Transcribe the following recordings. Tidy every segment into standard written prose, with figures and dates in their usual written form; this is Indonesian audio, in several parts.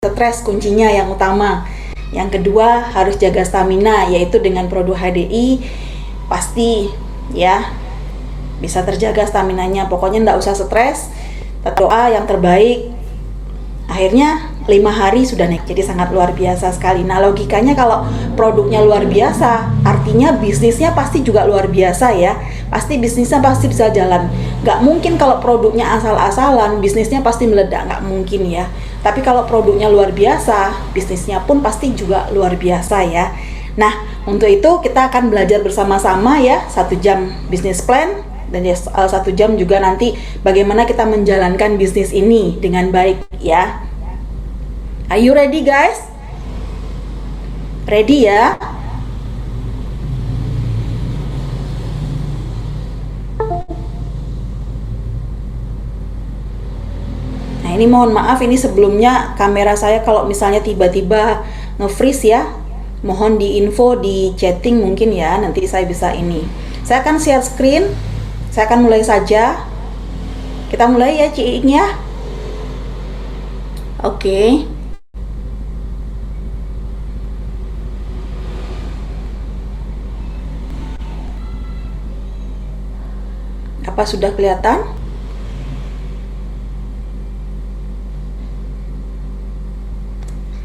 stres kuncinya yang utama. Yang kedua harus jaga stamina, yaitu dengan produk HDI pasti ya bisa terjaga staminanya. Pokoknya nggak usah stres, doa yang terbaik. Akhirnya 5 hari sudah naik, jadi sangat luar biasa sekali. Nah logikanya kalau produknya luar biasa, artinya bisnisnya pasti juga luar biasa ya. Pasti bisnisnya pasti bisa jalan. Nggak mungkin kalau produknya asal-asalan, bisnisnya pasti meledak, nggak mungkin ya. Tapi kalau produknya luar biasa, bisnisnya pun pasti juga luar biasa ya. Nah, untuk itu kita akan belajar bersama-sama ya, 1 jam bisnis plan, dan ya 1 jam juga nanti bagaimana kita menjalankan bisnis ini dengan baik ya. Are you ready guys? Ready ya? Nah ini mohon maaf, ini sebelumnya kamera saya kalau misalnya tiba-tiba nge-freeze ya, mohon di info di chatting mungkin ya, nanti saya bisa ini. Saya akan share screen, saya akan mulai saja. Kita mulai ya Ciiknya. Oke. Apa sudah kelihatan?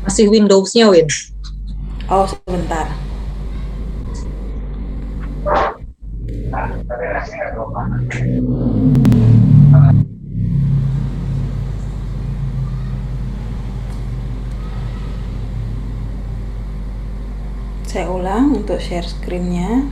Masih Windows-nya, Win. Oh, sebentar. Saya ulang untuk share screen-nya.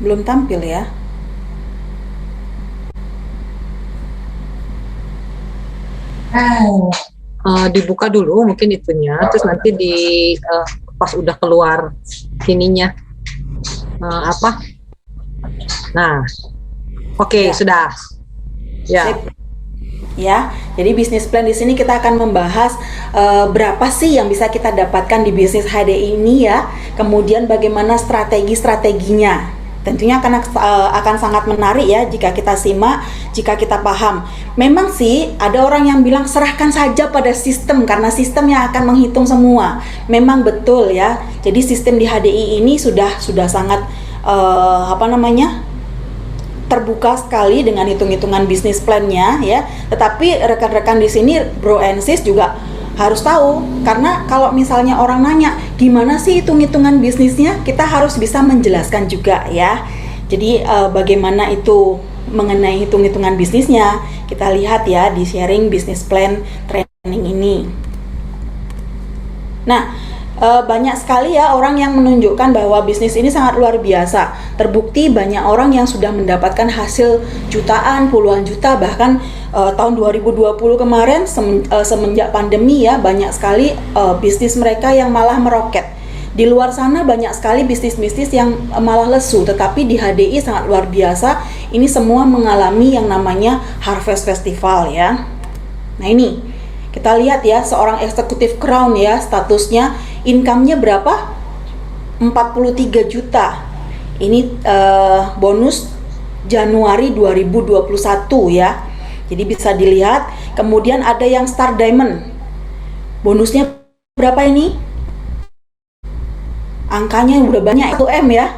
Belum tampil ya. Dibuka dulu mungkin itunya, terus nanti pas udah keluar ininya apa? Nah, oke, Ya. sudah. Ya. Sip. Ya, jadi bisnis plan di sini kita akan membahas berapa sih yang bisa kita dapatkan di bisnis HDI ini ya. Kemudian bagaimana strategi-strateginya. Tentunya akan sangat menarik ya jika kita simak, jika kita paham. Memang sih ada orang yang bilang serahkan saja pada sistem karena sistem yang akan menghitung semua. Memang betul ya. Jadi sistem di HDI ini sudah sangat terbuka sekali dengan hitung-hitungan bisnis plan-nya ya. Tetapi rekan-rekan di sini bro and sis juga harus tahu, karena kalau misalnya orang nanya gimana sih hitung-hitungan bisnisnya, kita harus bisa menjelaskan juga ya. Jadi bagaimana itu mengenai hitung-hitungan bisnisnya, kita lihat ya di sharing business plan training ini. Nah, banyak sekali ya orang yang menunjukkan bahwa bisnis ini sangat luar biasa. Terbukti banyak orang yang sudah mendapatkan hasil jutaan, puluhan juta, bahkan tahun 2020 kemarin semenjak pandemi ya, banyak sekali bisnis mereka yang malah meroket. Di luar sana banyak sekali bisnis-bisnis yang malah lesu, tetapi di HDI sangat luar biasa. Ini semua mengalami yang namanya Harvest Festival ya. Nah ini kita lihat ya, seorang eksekutif Crown ya, statusnya income-nya berapa? 43 juta. Ini bonus Januari 2021 ya. Jadi bisa dilihat. Kemudian ada yang Star Diamond. Bonusnya berapa ini? Angkanya udah banyak, 1M ya.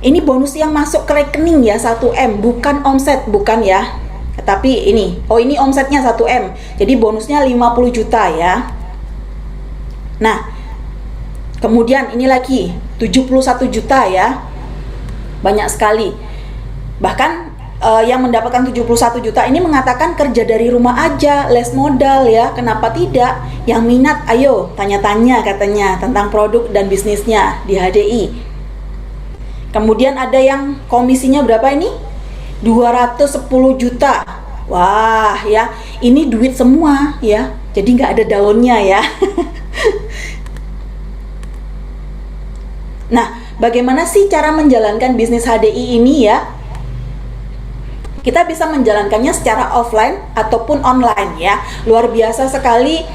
Ini bonus yang masuk ke rekening ya, 1M, bukan omset, bukan ya. Tapi ini, ini omsetnya 1M. Jadi bonusnya 50 juta ya. Nah, kemudian ini lagi 71 juta ya. Banyak sekali. Bahkan yang mendapatkan 71 juta ini mengatakan kerja dari rumah aja, less modal ya. Kenapa tidak? Yang minat ayo tanya-tanya katanya tentang produk dan bisnisnya di HDI. Kemudian ada yang komisinya berapa ini? 210 juta. Wah ya, ini duit semua ya. Jadi nggak ada daunnya ya. Nah, bagaimana sih cara menjalankan bisnis HDI ini ya? kita bisa menjalankannya secara offline ataupun online ya. Luar biasa sekali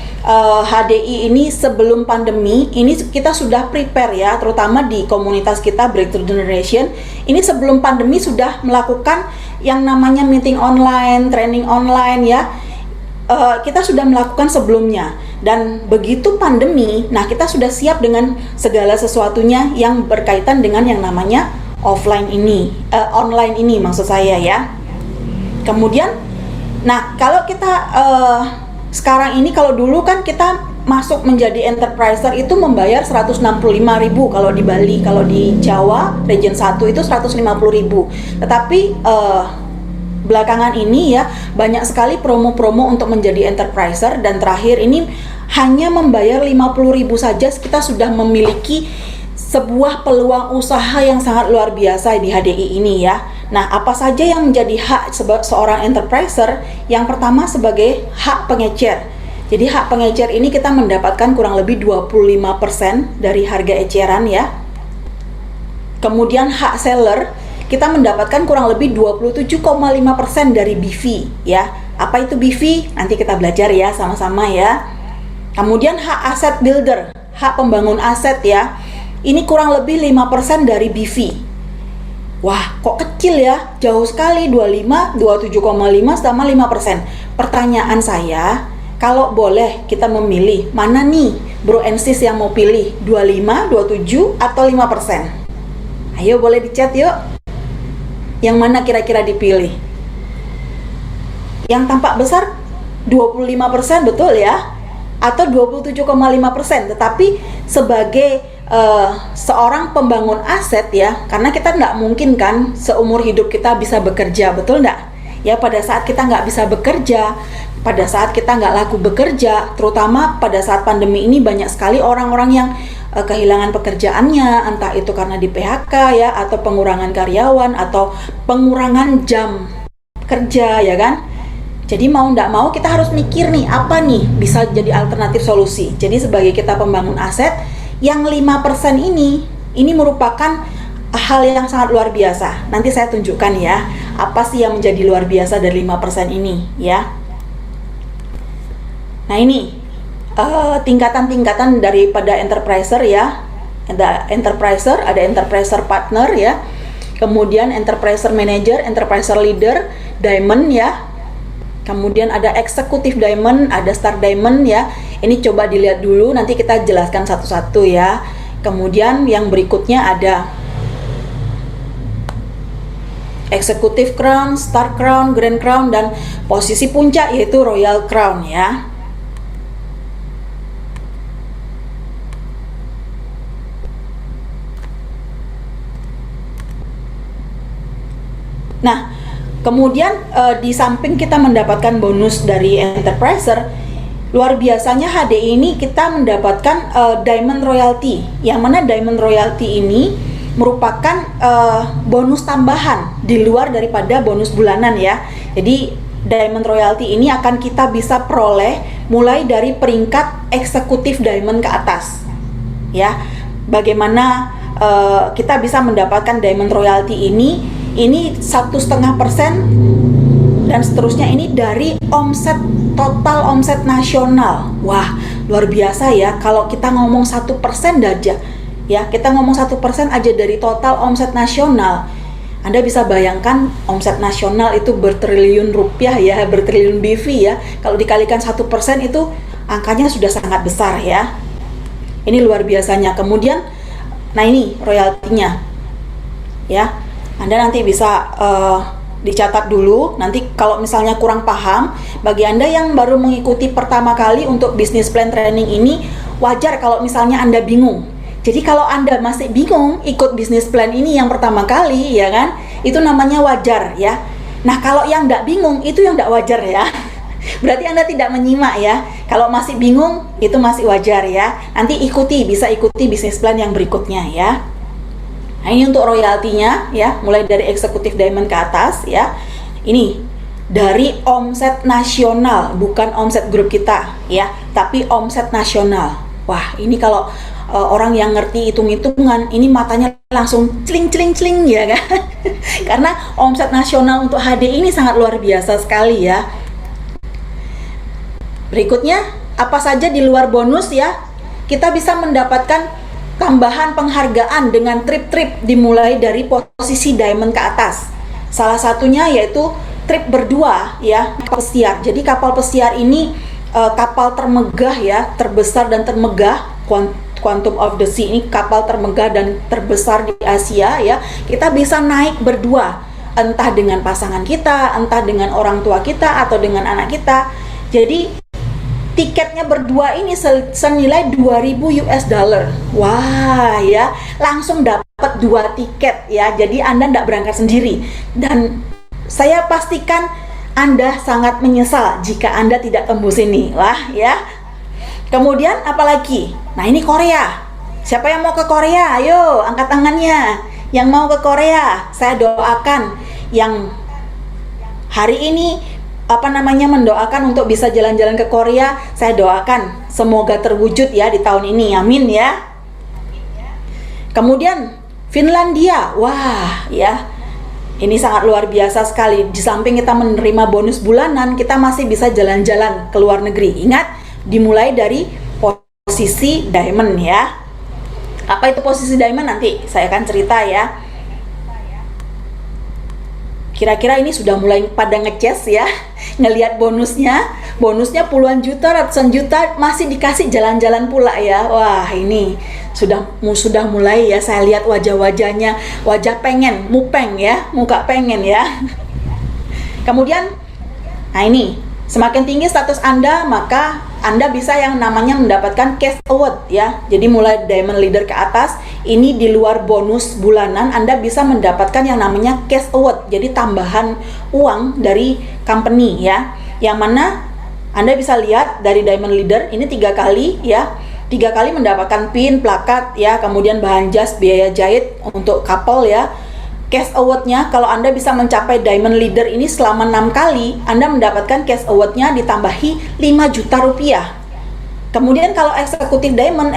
HDI ini sebelum pandemi, ini kita sudah prepare ya, terutama di komunitas kita Breakthrough Generation. Ini sebelum pandemi sudah melakukan yang namanya meeting online, training online ya. Kita sudah melakukan sebelumnya, dan begitu pandemi, nah kita sudah siap dengan segala sesuatunya yang berkaitan dengan yang namanya offline ini, online ini maksud saya ya. Kemudian, nah kalau kita sekarang ini, kalau dulu kan kita masuk menjadi enterpriser itu membayar 165.000 kalau di Bali, kalau di Jawa region 1 itu 150.000. Tetapi belakangan ini ya banyak sekali promo-promo untuk menjadi enterpriser, dan terakhir ini hanya membayar 50.000 saja kita sudah memiliki sebuah peluang usaha yang sangat luar biasa di HDI ini ya. Nah, apa saja yang menjadi hak seorang enterpriser? Yang pertama sebagai hak pengecer. Jadi hak pengecer ini kita mendapatkan kurang lebih 25% dari harga eceran ya. Kemudian hak seller, kita mendapatkan kurang lebih 27,5% dari BV ya. Apa itu BV? Nanti kita belajar ya sama-sama ya. Kemudian hak aset builder, hak pembangun aset ya. Ini kurang lebih 5% dari BV. Wah, kok kecil ya? Jauh sekali, 27,5 sama 5%. Pertanyaan saya, kalau boleh kita memilih, mana nih bro and sis yang mau pilih? 25, 27, atau 5%? Ayo boleh di chat yuk. Yang mana kira-kira dipilih? Yang tampak besar 25% betul ya? Atau 27,5%? Tetapi sebagai seorang pembangun aset ya, karena kita nggak mungkin kan seumur hidup kita bisa bekerja, betul nggak? Ya, pada saat kita nggak bisa bekerja, pada saat kita nggak laku bekerja, terutama pada saat pandemi ini banyak sekali orang-orang yang kehilangan pekerjaannya, entah itu karena di PHK ya, atau pengurangan karyawan, atau pengurangan jam kerja ya kan. Jadi mau nggak mau kita harus mikir nih, apa nih bisa jadi alternatif solusi. Jadi sebagai kita pembangun aset, yang 5% ini merupakan hal yang sangat luar biasa. Nanti saya tunjukkan ya, apa sih yang menjadi luar biasa dari 5% ini ya. Nah ini tingkatan-tingkatan daripada enterpriser ya. Ada enterpriser partner ya. Kemudian enterpriser manager, enterpriser leader, diamond ya. Kemudian ada executive diamond, ada star diamond ya. Ini coba dilihat dulu, nanti kita jelaskan satu-satu ya. Kemudian yang berikutnya ada executive crown, star crown, grand crown, dan posisi puncak yaitu royal crown ya. Nah, kemudian di samping kita mendapatkan bonus dari enterpriser, luar biasanya HDI ini kita mendapatkan Diamond Royalty, yang mana Diamond Royalty ini merupakan bonus tambahan di luar daripada bonus bulanan ya. Jadi Diamond Royalty ini akan kita bisa peroleh mulai dari peringkat eksekutif Diamond ke atas ya. Bagaimana kita bisa mendapatkan Diamond Royalty ini 1,5% dan seterusnya, ini dari total omset nasional. Wah, luar biasa ya. Kalau kita ngomong 1% aja ya, kita ngomong 1% aja dari total omset nasional. Anda bisa bayangkan omset nasional itu bertriliun rupiah ya, bertriliun BV ya. Kalau dikalikan 1% itu angkanya sudah sangat besar ya. Ini luar biasanya. Kemudian, nah ini royaltinya ya. Anda nanti bisa dicatat dulu. Nanti kalau misalnya kurang paham, bagi Anda yang baru mengikuti pertama kali untuk business plan training ini, wajar kalau misalnya Anda bingung. Jadi kalau Anda masih bingung ikut business plan ini yang pertama kali ya kan, itu namanya wajar ya. Nah kalau yang nggak bingung itu yang nggak wajar ya. Berarti Anda tidak menyimak ya. Kalau masih bingung itu masih wajar ya. Nanti bisa ikuti business plan yang berikutnya ya. Nah ini untuk royaltinya ya, mulai dari eksekutif diamond ke atas ya. Ini dari omset nasional, bukan omset grup kita ya, tapi omset nasional. Wah ini kalau orang yang ngerti hitung-hitungan, ini matanya langsung celing ya kan. Karena omset nasional untuk HDI ini sangat luar biasa sekali ya. Berikutnya, apa saja di luar bonus ya? Kita bisa mendapatkan tambahan penghargaan dengan trip-trip dimulai dari posisi diamond ke atas. Salah satunya yaitu trip berdua ya, kapal pesiar. Jadi kapal pesiar ini kapal termegah ya, terbesar dan termegah, Quantum of the Sea ini kapal termegah dan terbesar di Asia ya. Kita bisa naik berdua, entah dengan pasangan kita, entah dengan orang tua kita atau dengan anak kita. Jadi tiketnya berdua ini senilai 2.000 US dollar. Wah ya, langsung dapat 2 tiket ya. Jadi Anda tidak berangkat sendiri. Dan saya pastikan Anda sangat menyesal jika Anda tidak tembus ini. Wah ya. Kemudian apalagi? Nah ini Korea. Siapa yang mau ke Korea? Ayo angkat tangannya. Yang mau ke Korea, saya doakan yang hari ini mendoakan untuk bisa jalan-jalan ke Korea. Saya doakan semoga terwujud ya di tahun ini. Amin ya. Kemudian Finlandia. Wah ya. Ini sangat luar biasa sekali. Di samping kita menerima bonus bulanan, kita masih bisa jalan-jalan ke luar negeri. Ingat, dimulai dari posisi diamond ya. Apa itu posisi diamond? Nanti saya akan cerita ya. Kira-kira ini sudah mulai pada ngeces ya. Ngelihat bonusnya puluhan juta, ratusan juta, masih dikasih jalan-jalan pula ya. Wah ini sudah mulai ya, saya lihat wajah-wajahnya, wajah pengen, muka pengen ya. Kemudian, nah ini, semakin tinggi status Anda, maka Anda bisa yang namanya mendapatkan cash award ya. Jadi mulai diamond leader ke atas, ini di luar bonus bulanan, Anda bisa mendapatkan yang namanya cash award. Jadi tambahan uang dari company ya. Yang mana Anda bisa lihat dari diamond leader ini 3 kali ya. 3 kali mendapatkan pin, plakat ya, kemudian bahan jas, biaya jahit untuk couple ya. Cash award-nya kalau Anda bisa mencapai diamond leader ini selama 6 kali, Anda mendapatkan cash award-nya ditambahi 5 juta rupiah. Kemudian kalau eksekutif diamond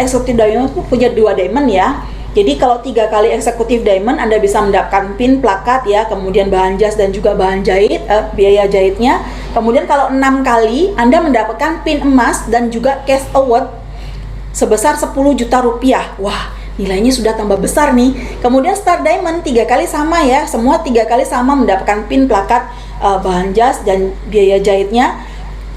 punya 2 diamond ya. Jadi kalau 3 kali eksekutif diamond Anda bisa mendapatkan pin, plakat ya, kemudian bahan jas dan juga bahan jahit, biaya jahitnya. Kemudian kalau 6 kali Anda mendapatkan pin emas dan juga cash award sebesar 10 juta rupiah. Wah, nilainya sudah tambah besar nih. Kemudian Star Diamond 3 kali sama ya. Semua 3 kali sama mendapatkan pin, plakat, bahan jas dan biaya jahitnya.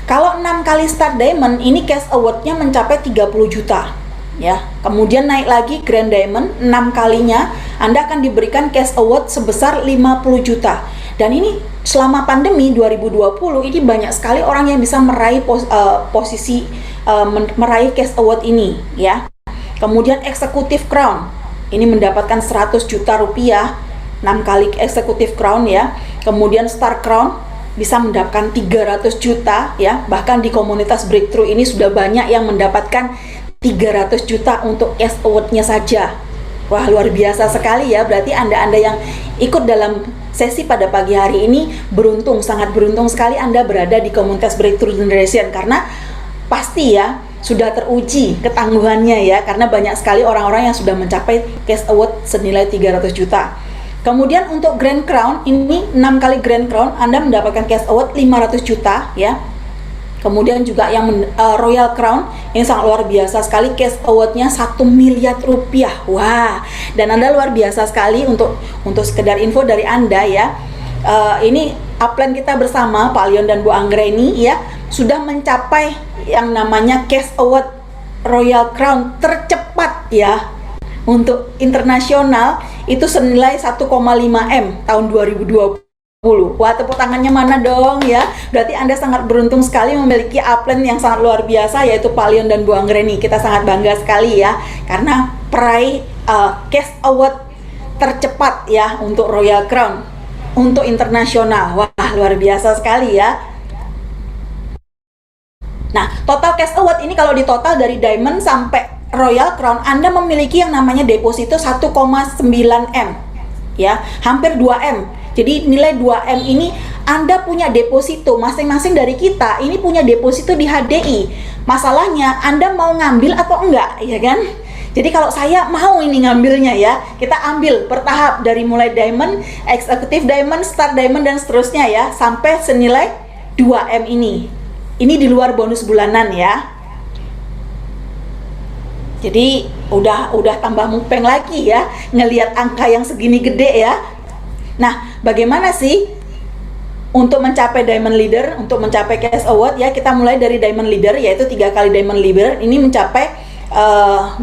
Kalau 6 kali Star Diamond ini cash award-nya mencapai 30 juta ya. Kemudian naik lagi Grand Diamond 6 kalinya Anda akan diberikan cash award sebesar 50 juta. Dan ini selama pandemi 2020 ini banyak sekali orang yang bisa meraih meraih cash award ini ya. Kemudian Executive Crown ini mendapatkan 100 juta rupiah 6 kali Executive Crown ya. Kemudian Star Crown bisa mendapatkan 300 juta ya. Bahkan di komunitas Breakthrough ini sudah banyak yang mendapatkan 300 juta untuk cash award-nya saja. Wah, luar biasa sekali ya. Berarti Anda yang ikut dalam sesi pada pagi hari ini beruntung, sangat beruntung sekali Anda berada di komunitas Breakthrough Generation, karena pasti ya sudah teruji ketangguhannya ya, karena banyak sekali orang-orang yang sudah mencapai cash award senilai 300 juta. Kemudian untuk Grand Crown ini 6 kali Grand Crown Anda mendapatkan cash award 500 juta ya. Kemudian juga yang Royal Crown ini sangat luar biasa sekali, cash award-nya 1 miliar rupiah. Wah, dan Anda luar biasa sekali. Untuk sekedar info dari Anda ya, ini upline kita bersama Pak Leon dan Bu Anggreni ya, sudah mencapai yang namanya cash award Royal Crown tercepat ya. Untuk internasional itu senilai 1,5 M tahun 2020. Wah, tepuk tangannya mana dong ya. Berarti Anda sangat beruntung sekali memiliki upline yang sangat luar biasa, yaitu Pak Leon dan Bu Anggreni. Kita sangat bangga sekali ya, karena peraih cash award tercepat ya untuk Royal Crown untuk internasional. Wah, luar biasa sekali ya. Nah, total cash award ini kalau ditotal dari Diamond sampai Royal Crown, Anda memiliki yang namanya deposito 1,9 M ya, hampir 2 M. Jadi nilai 2M ini Anda punya deposito, masing-masing dari kita ini punya deposito di HDI. Masalahnya Anda mau ngambil atau enggak, ya kan? Jadi kalau saya mau ini ngambilnya ya, kita ambil bertahap dari mulai diamond, executive diamond, star diamond dan seterusnya ya, sampai senilai 2M ini. Ini di luar bonus bulanan ya. Jadi udah tambah mupeng lagi ya, ngelihat angka yang segini gede ya. Nah, bagaimana sih untuk mencapai diamond leader, untuk mencapai cash award ya, kita mulai dari diamond leader, yaitu 3 kali diamond leader. Ini mencapai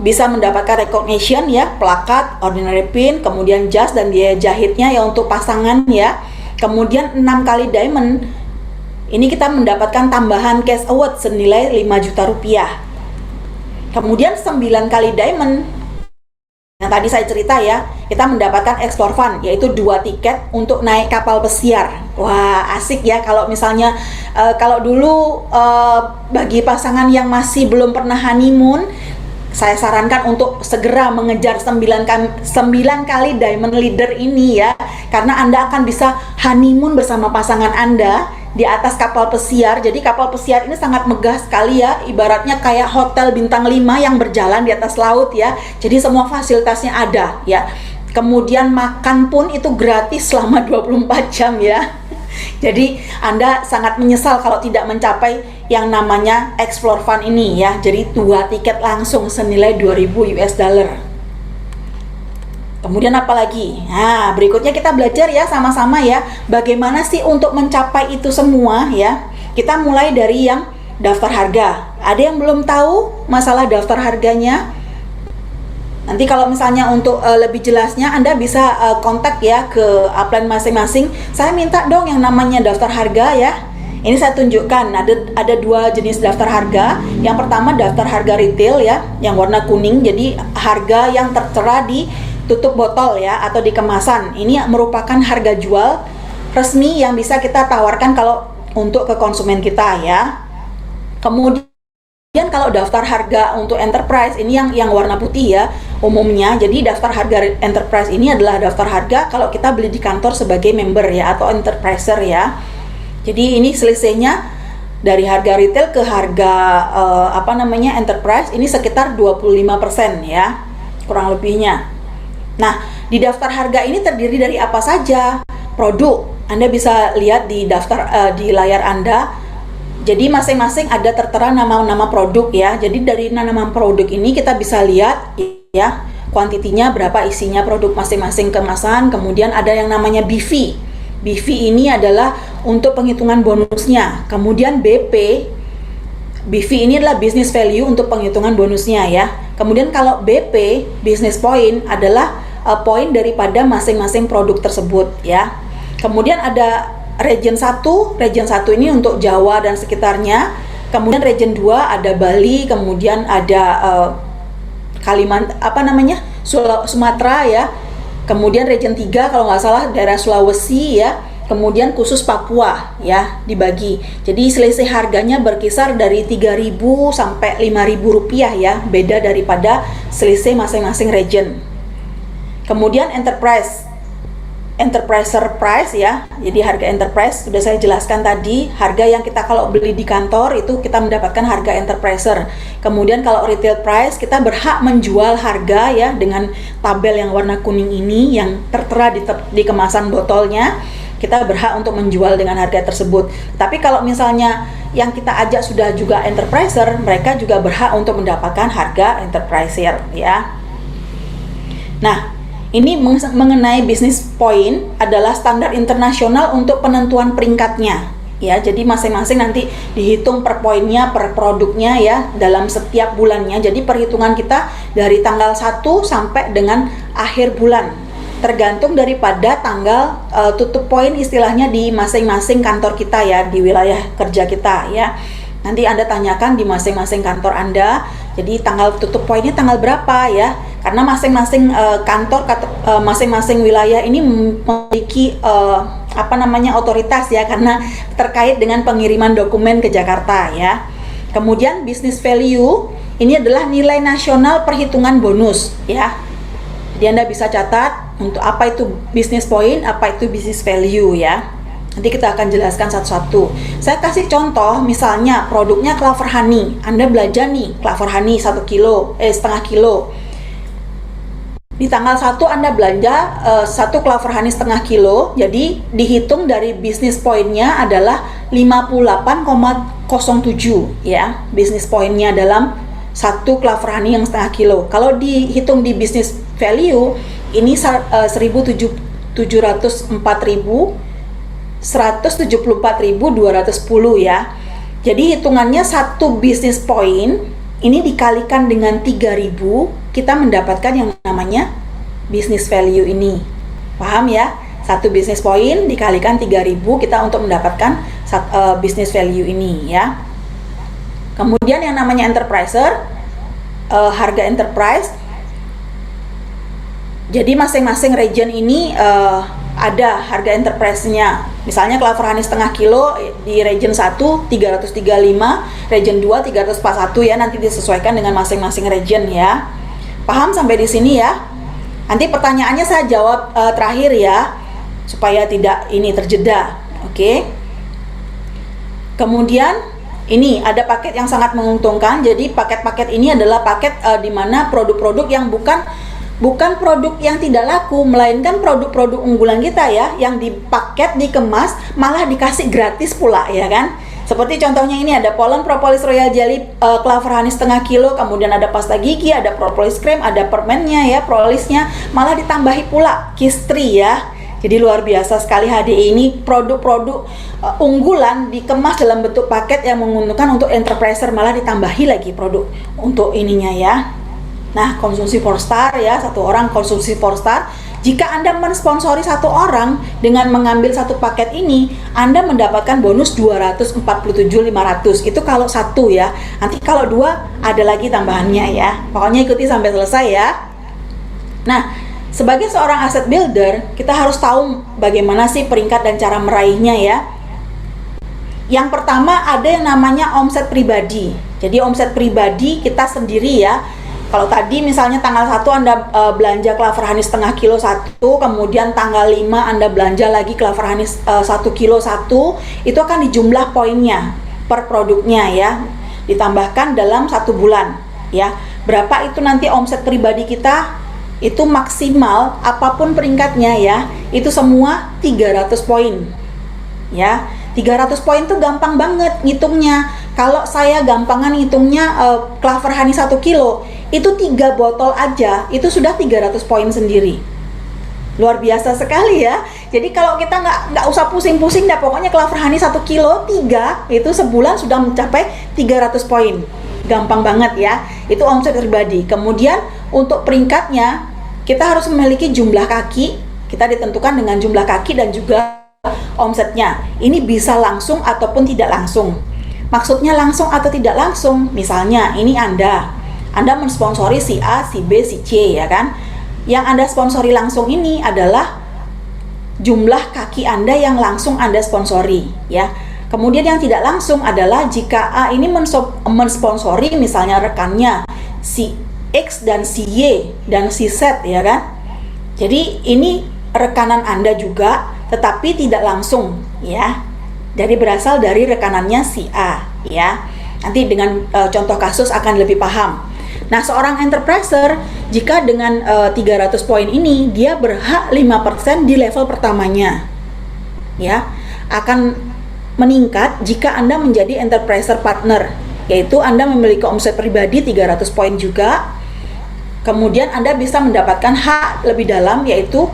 bisa mendapatkan recognition ya, plakat, ordinary pin, kemudian jas dan biaya jahitnya ya untuk pasangan ya. Kemudian 6 kali diamond, ini kita mendapatkan tambahan cash award senilai 5 juta rupiah. Kemudian 9 kali diamond, yang tadi saya cerita ya, kita mendapatkan explore fund, yaitu 2 tiket untuk naik kapal pesiar. Wah, asik ya kalau misalnya kalau dulu bagi pasangan yang masih belum pernah honeymoon, saya sarankan untuk segera mengejar 9 kali diamond leader ini ya, karena Anda akan bisa honeymoon bersama pasangan Anda di atas kapal pesiar. Jadi kapal pesiar ini sangat megah sekali ya, ibaratnya kayak hotel bintang 5 yang berjalan di atas laut ya. Jadi semua fasilitasnya ada ya. Kemudian makan pun itu gratis selama 24 jam ya. Jadi Anda sangat menyesal kalau tidak mencapai yang namanya explore fund ini ya. Jadi 2 tiket langsung senilai 2.000 US dollar. Kemudian apa lagi? Nah, berikutnya kita belajar ya sama-sama ya, bagaimana sih untuk mencapai itu semua ya. Kita mulai dari yang daftar harga. Ada yang belum tahu masalah daftar harganya? Nanti kalau misalnya untuk lebih jelasnya Anda bisa kontak ya ke upline masing-masing. Saya minta dong yang namanya daftar harga ya. Ini saya tunjukkan, ada 2 jenis daftar harga. Yang pertama daftar harga retail ya, yang warna kuning. Jadi harga yang tertera di tutup botol ya, atau di kemasan. Ini merupakan harga jual resmi yang bisa kita tawarkan kalau untuk ke konsumen kita ya. Kemudian kalau daftar harga untuk enterprise, ini yang warna putih ya umumnya. Jadi daftar harga enterprise ini adalah daftar harga kalau kita beli di kantor sebagai member ya, atau enterpriser ya. Jadi ini selisihnya dari harga retail ke harga enterprise ini sekitar 25% ya, kurang lebihnya. Nah, di daftar harga ini terdiri dari apa saja? Produk. Anda bisa lihat di daftar di layar Anda. Jadi masing-masing ada tertera nama-nama produk ya. Jadi dari nama produk ini kita bisa lihat ya, kuantitinya berapa, isinya produk masing-masing kemasan. Kemudian ada yang namanya BV. BV ini adalah untuk penghitungan bonusnya. Kemudian BP, BV ini adalah business value untuk penghitungan bonusnya ya. Kemudian kalau BP, business point, adalah poin daripada masing-masing produk tersebut ya. Kemudian ada region 1. Region 1 ini untuk Jawa dan sekitarnya. Kemudian region 2 ada Bali, kemudian ada Sumatera ya. Kemudian region 3 kalau nggak salah daerah Sulawesi ya. Kemudian khusus Papua ya dibagi. Jadi selisih harganya berkisar dari 3.000 sampai 5.000 rupiah ya, beda daripada selisih masing-masing region. Kemudian enterpriser price ya. Jadi harga enterprise sudah saya jelaskan tadi, harga yang kita kalau beli di kantor itu kita mendapatkan harga enterpriser. Kemudian kalau retail price, kita berhak menjual harga ya dengan tabel yang warna kuning ini yang tertera di kemasan botolnya. Kita berhak untuk menjual dengan harga tersebut. Tapi kalau misalnya yang kita ajak sudah juga enterpriser, mereka juga berhak untuk mendapatkan harga enterpriser ya. Nah, ini mengenai business point adalah standar internasional untuk penentuan peringkatnya ya. Jadi masing-masing nanti dihitung per poinnya, per produknya ya dalam setiap bulannya. Jadi perhitungan kita dari tanggal 1 sampai dengan akhir bulan, tergantung daripada tanggal tutup poin istilahnya di masing-masing kantor kita ya, di wilayah kerja kita ya. Nanti Anda tanyakan di masing-masing kantor Anda, jadi tanggal tutup poinnya tanggal berapa ya, karena masing-masing kantor, masing-masing wilayah ini memiliki otoritas ya, karena terkait dengan pengiriman dokumen ke Jakarta ya. Kemudian business value ini adalah nilai nasional perhitungan bonus ya. Jadi Anda bisa catat untuk apa itu business point, apa itu business value ya. Nanti kita akan jelaskan satu-satu. Saya kasih contoh, misalnya produknya Clover Honey. Anda belanja nih Clover Honey 1 kilo, setengah kilo. Di tanggal 1 Anda belanja 1 Clover Honey setengah kilo, jadi dihitung dari bisnis poinnya adalah 58,07 ya, bisnis poinnya dalam 1 Clover Honey yang setengah kilo. Kalau dihitung di bisnis value, ini 174.210 ya. Jadi hitungannya 1 bisnis point ini dikalikan dengan 3.000, kita mendapatkan yang namanya business value ini. Paham ya? 1 business point dikalikan 3.000 kita untuk mendapatkan business value ini ya. Kemudian yang namanya enterpriser, harga enterprise. Jadi masing-masing region ini ada harga enterprise-nya. Misalnya Clover Honey setengah kilo di region 1 335, region 2 341 ya, nanti disesuaikan dengan masing-masing region ya. Paham sampai di sini ya? Nanti pertanyaannya saya jawab terakhir ya, supaya tidak ini terjeda. Oke. Kemudian ini ada paket yang sangat menguntungkan. Jadi paket-paket ini adalah paket di mana produk-produk yang bukan produk yang tidak laku, melainkan produk-produk unggulan kita ya, yang dipaket, dikemas, malah dikasih gratis pula ya kan. Seperti contohnya ini ada Pollen Propolis Royal Jelly Clover Honey setengah kilo, kemudian ada pasta gigi, ada propolis cream, ada permennya ya, propolisnya, malah ditambahi pula Kistri ya. Jadi luar biasa sekali HDI ini, produk-produk unggulan dikemas dalam bentuk paket yang menguntungkan untuk enterpriser, malah ditambahi lagi produk untuk ininya ya. Nah, konsumsi 4 star ya, 1 orang konsumsi 4 star. Jika Anda mensponsori 1 orang dengan mengambil 1 paket ini, Anda mendapatkan bonus 247.500. Itu kalau 1 ya. Nanti kalau 2 ada lagi tambahannya ya. Pokoknya ikuti sampai selesai ya. Nah, sebagai seorang asset builder, kita harus tahu bagaimana sih peringkat dan cara meraihnya ya. Yang pertama ada yang namanya omset pribadi. Jadi omset pribadi kita sendiri ya. Kalau tadi misalnya tanggal 1 Anda belanja Clover Honey setengah kilo 1, kemudian tanggal 5 Anda belanja lagi Clover Honey 1 kilo 1, itu akan dijumlah poinnya per produknya ya, ditambahkan dalam 1 bulan ya. Berapa itu nanti omset pribadi kita, itu maksimal apapun peringkatnya ya, itu semua 300 poin ya. 300 poin tuh gampang banget ngitungnya. Kalau saya gampangan ngitungnya Clover Honey 1 kilo itu 3 botol aja itu sudah 300 poin sendiri. Luar biasa sekali ya. Jadi kalau kita nggak usah pusing-pusing dah, pokoknya Clover Honey 1 kilo 3 itu sebulan sudah mencapai 300 poin. Gampang banget ya. Itu omset pribadi. Kemudian untuk peringkatnya kita harus memiliki jumlah kaki. Kita ditentukan dengan jumlah kaki dan juga omsetnya. Ini bisa langsung ataupun tidak langsung. Maksudnya langsung atau tidak langsung, misalnya ini Anda mensponsori si A, si B, si C ya kan. Yang Anda sponsori langsung ini adalah jumlah kaki Anda yang langsung Anda sponsori ya. Kemudian yang tidak langsung adalah jika A ini mensponsori misalnya rekannya si X dan si Y dan si Z ya kan. Jadi ini rekanan Anda juga, tetapi tidak langsung ya. Jadi berasal dari rekanannya si A ya. Nanti dengan contoh kasus akan lebih paham. Nah, seorang enterpriser jika dengan 300 poin ini dia berhak 5% di level pertamanya. Ya, akan meningkat jika Anda menjadi enterpriser partner, yaitu Anda memiliki omset pribadi 300 poin juga. Kemudian Anda bisa mendapatkan hak lebih dalam, yaitu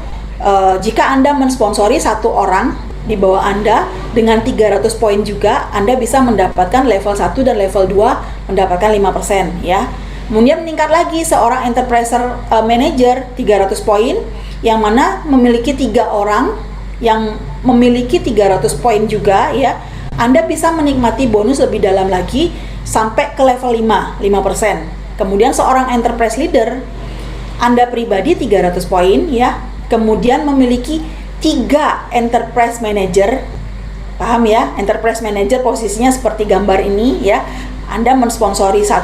jika Anda mensponsori 1 orang di bawah Anda dengan 300 poin juga, Anda bisa mendapatkan level 1 dan level 2 mendapatkan 5% ya. Kemudian meningkat lagi seorang enterpriser manager 300 poin yang mana memiliki 3 orang yang memiliki 300 poin juga ya. Anda bisa menikmati bonus lebih dalam lagi sampai ke level 5%. Kemudian seorang enterprise leader Anda pribadi 300 poin ya. Kemudian memiliki 3 enterprise manager, paham ya? Enterprise manager posisinya seperti gambar ini ya. Anda mensponsori 1,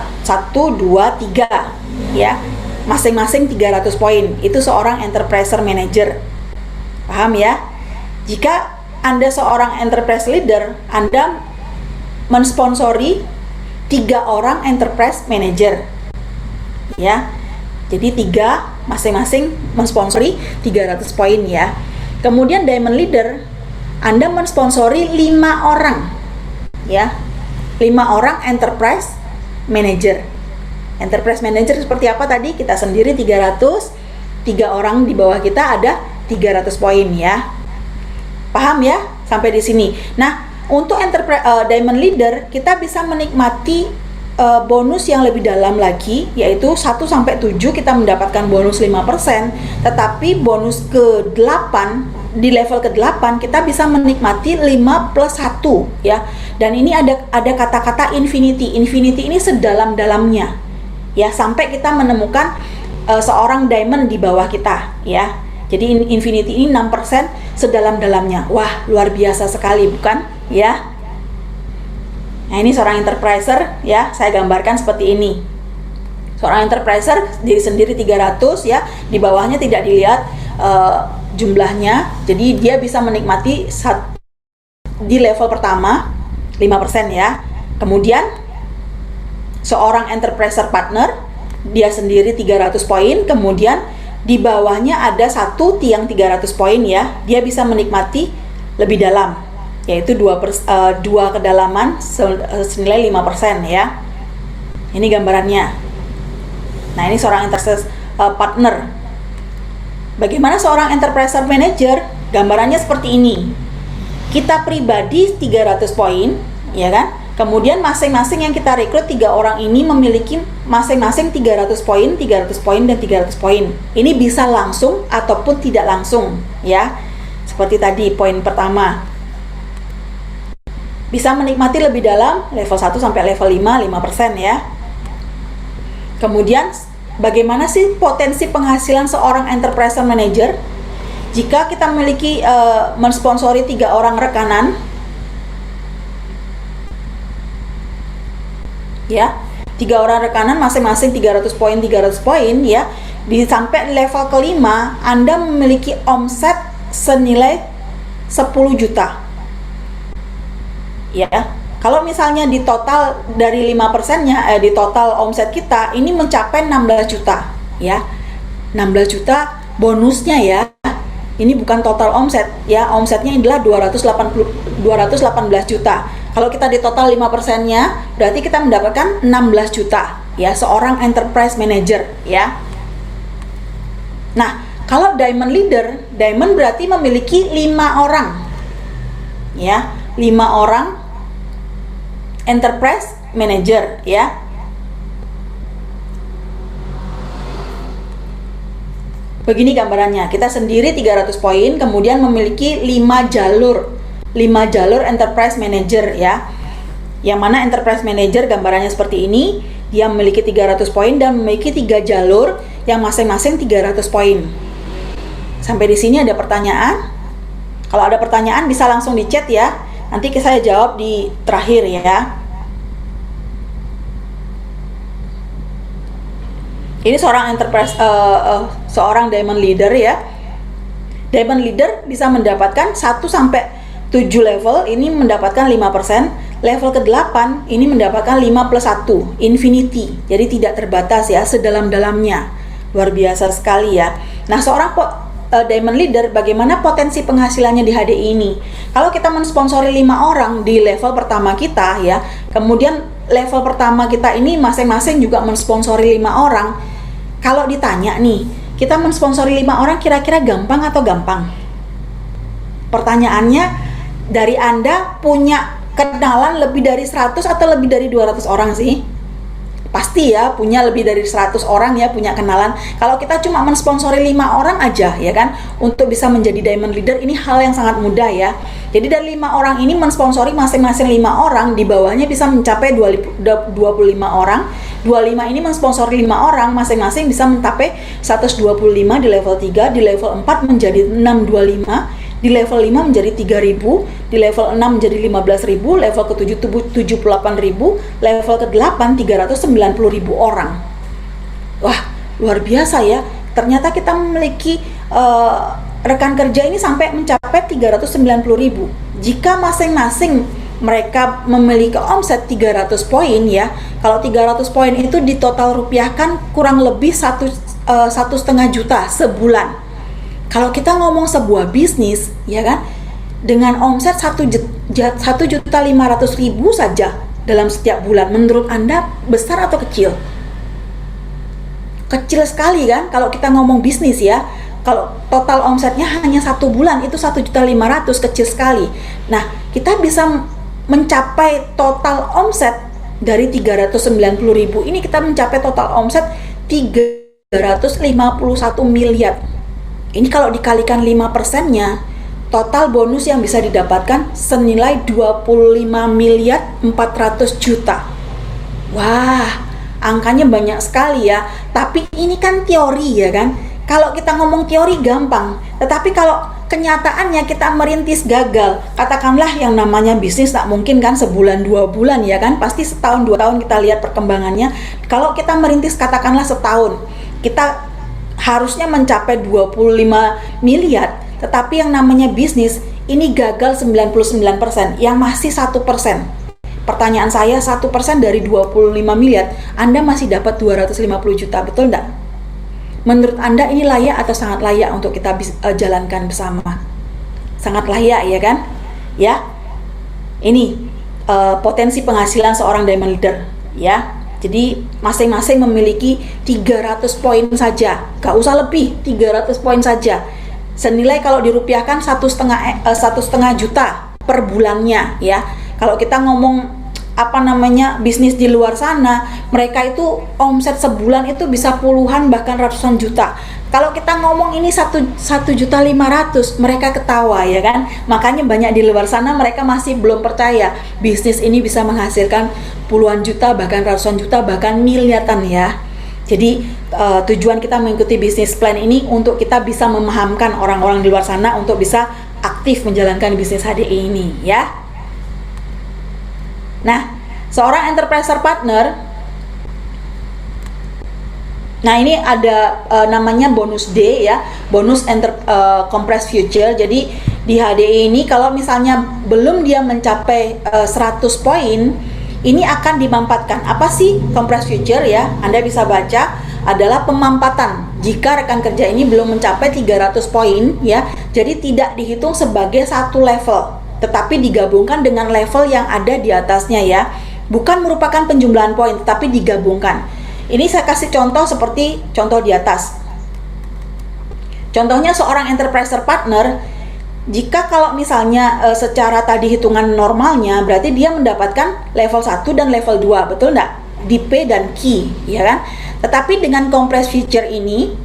2, 3 ya. Masing-masing 300 poin. Itu seorang enterprise manager. Paham ya? Jika Anda seorang enterprise leader, Anda mensponsori 3 orang enterprise manager. Ya. Jadi 3 masing-masing mensponsori 300 poin ya. Kemudian Diamond Leader, Anda mensponsori 5 orang ya. 5 orang Enterprise Manager. Enterprise Manager seperti apa tadi? Kita sendiri 300, 3 orang di bawah kita ada 300 poin ya. Paham ya sampai di sini? Nah, untuk Diamond Leader kita bisa menikmati bonus yang lebih dalam lagi, yaitu 1-7 kita mendapatkan bonus 5%, tetapi bonus ke-8 di level ke-8 kita bisa menikmati 5 plus 1 ya. Dan ini ada kata-kata infinity. Infinity ini sedalam-dalamnya ya, sampai kita menemukan seorang diamond di bawah kita ya. Jadi infinity ini 6% sedalam-dalamnya. Wah, luar biasa sekali bukan ya? Nah, ini seorang enterpriser ya, saya gambarkan seperti ini. Seorang enterpriser diri sendiri 300 ya, di bawahnya tidak dilihat jumlahnya. Jadi dia bisa menikmati di level pertama 5% ya. Kemudian seorang enterpriser partner, dia sendiri 300 poin, kemudian di bawahnya ada satu tiang 300 poin ya. Dia bisa menikmati lebih dalam, yaitu 2 kedalaman senilai 5% ya. Ini gambarannya. Nah, ini seorang enterprise partner. Bagaimana seorang enterprise manager? Gambarannya seperti ini. Kita pribadi 300 poin, ya kan? Kemudian masing-masing yang kita rekrut 3 orang ini memiliki masing-masing 300 poin, 300 poin dan 300 poin. Ini bisa langsung ataupun tidak langsung ya. Seperti tadi poin pertama. Bisa menikmati lebih dalam level 1 sampai level 5% ya. Kemudian bagaimana sih potensi penghasilan seorang enterprise manager jika kita memiliki mensponsori 3 orang rekanan ya. 3 orang rekanan masing-masing 300 poin ya. Sampai level kelima Anda memiliki omset senilai 10 juta. Ya, kalau misalnya di total dari 5%-nya di total omset kita ini mencapai 16 juta ya. 16 juta bonusnya ya. Ini bukan total omset ya. Omsetnya adalah 218 juta. Kalau kita di total 5%-nya berarti kita mendapatkan 16 juta ya, seorang enterprise manager ya. Nah, kalau Diamond Leader, Diamond berarti memiliki 5 orang ya. 5 orang enterprise manager ya. Begini gambarannya. Kita sendiri 300 poin, kemudian memiliki 5 jalur enterprise manager ya. Yang mana enterprise manager gambarannya seperti ini. Dia memiliki 300 poin dan memiliki 3 jalur yang masing-masing 300 poin. Sampai di sini ada pertanyaan? Kalau ada pertanyaan bisa langsung di chat ya. Nanti saya jawab di terakhir ya. Ini seorang enterprise, seorang Diamond Leader ya. Diamond Leader bisa mendapatkan 1-7 level, ini mendapatkan 5%. Level ke-8 ini mendapatkan 5 plus 1, infinity. Jadi tidak terbatas ya, sedalam-dalamnya. Luar biasa sekali ya. Nah, seorang Diamond Leader, bagaimana potensi penghasilannya di HDI ini? Kalau kita mensponsori 5 orang di level pertama kita ya, kemudian level pertama kita ini masing-masing juga mensponsori 5 orang. Kalau ditanya nih, kita mensponsori 5 orang kira-kira gampang atau gampang? Pertanyaannya, dari Anda punya kenalan lebih dari 100 atau lebih dari 200 orang sih? Pasti ya, punya lebih dari 100 orang ya, punya kenalan. Kalau kita cuma mensponsori 5 orang aja ya kan, untuk bisa menjadi Diamond Leader ini hal yang sangat mudah ya. Jadi dari 5 orang ini mensponsori masing-masing 5 orang, di bawahnya bisa mencapai 25 orang. 25 ini mensponsori 5 orang, masing-masing bisa mencapai 125 di level 3, di level 4 menjadi 625, di level 5 menjadi 3.000, di level 6 menjadi 15.000, level ke-7 78.000, level ke-8 390.000 orang. Wah, luar biasa ya. Ternyata kita memiliki rekan kerja ini sampai mencapai 390.000. Jika masing-masing mereka memiliki omset 300 poin ya. Kalau 300 poin itu di total rupiahkan kurang lebih 1 1,5 juta sebulan. Kalau kita ngomong sebuah bisnis, ya kan, dengan omset 1.500.000 saja dalam setiap bulan, menurut Anda besar atau kecil? Kecil sekali kan kalau kita ngomong bisnis ya. Kalau total omsetnya hanya 1 bulan itu 1.500.000, kecil sekali. Nah, kita bisa mencapai total omset dari 390.000 ini, kita mencapai total omset 351 miliar. Ini kalau dikalikan 5%-nya, total bonus yang bisa didapatkan senilai 25.400.000.000. Wah, angkanya banyak sekali ya. Tapi ini kan teori ya kan. Kalau kita ngomong teori gampang, tetapi kalau kenyataannya kita merintis gagal, katakanlah yang namanya bisnis tak mungkin kan sebulan 2 bulan ya kan, pasti setahun 2 tahun kita lihat perkembangannya. Kalau kita merintis katakanlah setahun, kita harusnya mencapai 25 miliar, tetapi yang namanya bisnis ini gagal 99%, yang masih 1%. Pertanyaan saya, 1% dari 25 miliar, Anda masih dapat 250 juta, betul enggak? Menurut Anda ini layak atau sangat layak untuk kita jalankan bersama? Sangat layak ya kan? Ya, ini potensi penghasilan seorang diamond leader ya. Jadi masing-masing memiliki 300 poin saja, gak usah lebih, 300 poin saja. Senilai kalau dirupiahkan 1,5 juta per bulannya ya. Kalau kita ngomong bisnis di luar sana, mereka itu omset sebulan itu bisa puluhan bahkan ratusan juta. Kalau kita ngomong ini 1.500.000, mereka ketawa ya kan. Makanya banyak di luar sana mereka masih belum percaya bisnis ini bisa menghasilkan puluhan juta bahkan ratusan juta bahkan miliaran ya. Jadi tujuan kita mengikuti bisnis plan ini untuk kita bisa memahamkan orang-orang di luar sana untuk bisa aktif menjalankan bisnis HDI ini ya. Nah, seorang enterpriser partner, nah ini ada namanya bonus D ya, bonus compressed future. Jadi di HDI ini kalau misalnya belum dia mencapai 100 poin, ini akan dimampatkan. Apa sih compressed future ya? Anda bisa baca, adalah pemampatan jika rekan kerja ini belum mencapai 300 poin ya. Jadi tidak dihitung sebagai satu level, tetapi digabungkan dengan level yang ada di atasnya ya. Bukan merupakan penjumlahan poin, tetapi digabungkan. Ini saya kasih contoh seperti contoh di atas. Contohnya seorang enterpriser partner, jika kalau misalnya secara tadi hitungan normalnya, berarti dia mendapatkan level 1 dan level 2, betul enggak? Di P dan Q, ya kan? Tetapi dengan compressed future ini,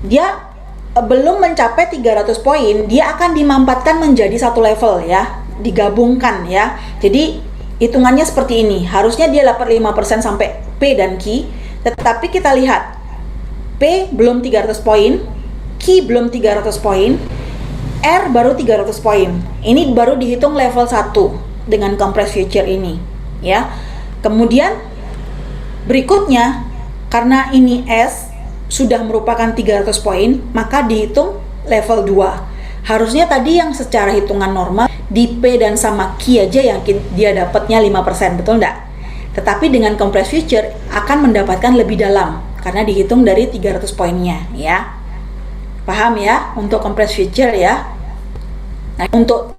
dia belum mencapai 300 poin, dia akan dimampatkan menjadi satu level ya, digabungkan ya. Jadi hitungannya seperti ini, harusnya dia dapat 5% sampai P dan Q, tetapi kita lihat P belum 300 poin, Q belum 300 poin, R baru 300 poin. Ini baru dihitung level 1 dengan compressed future ini ya. Kemudian berikutnya, karena ini S sudah merupakan 300 poin, maka dihitung level 2. Harusnya tadi yang secara hitungan normal di P dan sama Q aja yang dia dapatnya 5%, betul enggak? Tetapi dengan compressed future akan mendapatkan lebih dalam karena dihitung dari 300 poinnya ya. Paham ya untuk compressed future ya? Nah, untuk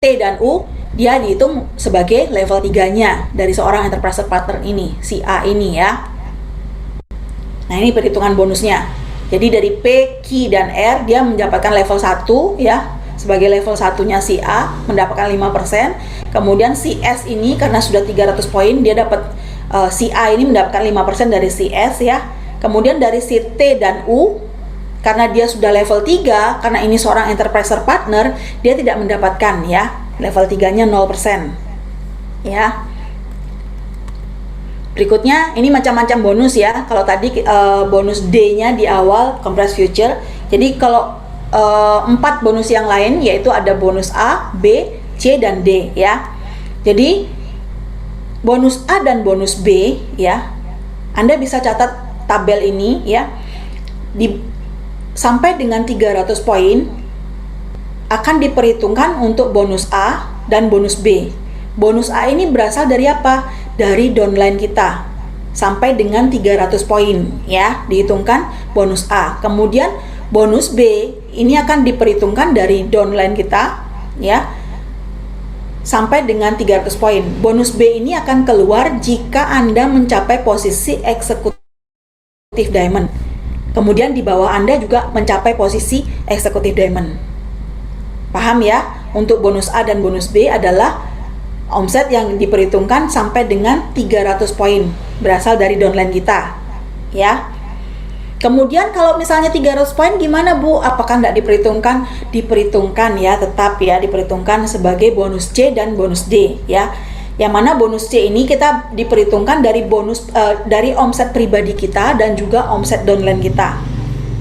T dan U dia dihitung sebagai level 3-nya dari seorang enterprise partner ini, si A ini ya. Nah, ini perhitungan bonusnya. Jadi dari P, Q, dan R dia mendapatkan level 1 ya. Sebagai level 1-nya si A mendapatkan 5%. Kemudian si S ini karena sudah 300 poin, dia dapat si A ini mendapatkan 5% dari si S ya. Kemudian dari si T dan U, karena dia sudah level 3, karena ini seorang enterpriser partner, dia tidak mendapatkan ya. Level 3-nya 0% ya. Berikutnya ini macam-macam bonus ya. Kalau tadi bonus D-nya di awal compressed future. Jadi kalau 4 bonus yang lain yaitu ada bonus A, B, C, dan D ya. Jadi bonus A dan bonus B ya, Anda bisa catat tabel ini ya. Sampai dengan 300 poin akan diperhitungkan untuk bonus A dan bonus B. Bonus A ini berasal dari apa? Dari downline kita sampai dengan 300 poin ya, dihitungkan bonus A. Kemudian bonus B ini akan diperhitungkan dari downline kita ya, sampai dengan 300 poin. Bonus B ini akan keluar jika Anda mencapai posisi eksekutif diamond. Kemudian di bawah Anda juga mencapai posisi eksekutif diamond. Paham ya? Untuk bonus A dan bonus B adalah omset yang diperhitungkan sampai dengan 300 poin berasal dari downline kita ya. Kemudian kalau misalnya 300 poin gimana Bu? Apakah tidak diperhitungkan? Diperhitungkan ya, tetap ya diperhitungkan sebagai bonus C dan bonus D ya. Yang mana bonus C ini kita diperhitungkan dari bonus dari omset pribadi kita dan juga omset downline kita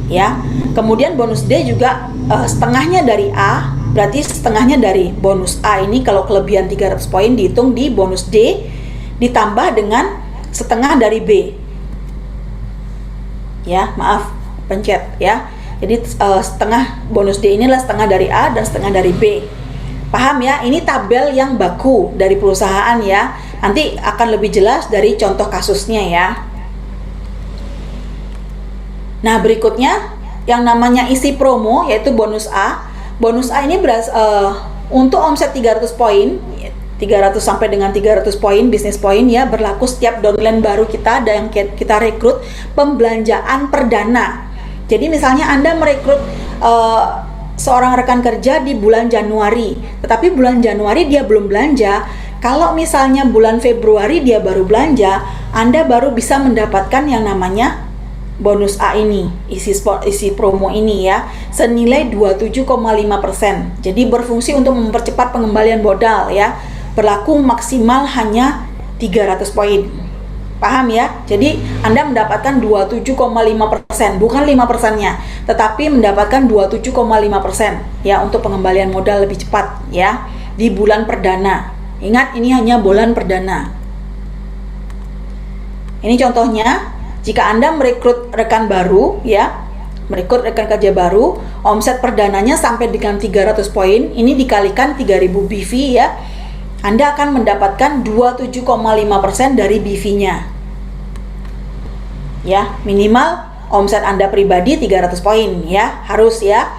ya. Kemudian bonus D juga setengahnya dari A, berarti setengahnya dari bonus A ini kalau kelebihan 300 poin dihitung di bonus D ditambah dengan setengah dari B ya, maaf pencet ya. Jadi setengah bonus D inilah setengah dari A dan setengah dari B. Paham ya? Ini tabel yang baku dari perusahaan ya. Nanti akan lebih jelas dari contoh kasusnya ya. Nah berikutnya yang namanya isi promo yaitu bonus A. Bonus A ini untuk omset 300 poin, 300 sampai dengan 300 poin, bisnis poin ya, berlaku setiap downline baru kita dan yang kita rekrut pembelanjaan perdana. Jadi misalnya Anda merekrut seorang rekan kerja di bulan Januari, tetapi bulan Januari dia belum belanja. Kalau misalnya bulan Februari dia baru belanja, Anda baru bisa mendapatkan yang namanya bonus A ini, isi promo ini ya, senilai 27,5%. Jadi berfungsi untuk mempercepat pengembalian modal ya. Berlaku maksimal hanya 300 poin. Paham ya? Jadi Anda mendapatkan 27,5%, bukan 5%-nya, tetapi mendapatkan 27,5% ya untuk pengembalian modal lebih cepat ya di bulan perdana. Ingat ini hanya bulan perdana. Ini contohnya. Jika Anda merekrut rekan baru ya, merekrut rekan kerja baru, omset perdananya sampai dengan 300 poin, ini dikalikan 3000 BV ya, Anda akan mendapatkan 27,5% dari BV-nya. Ya, minimal omset Anda pribadi 300 poin ya, harus ya.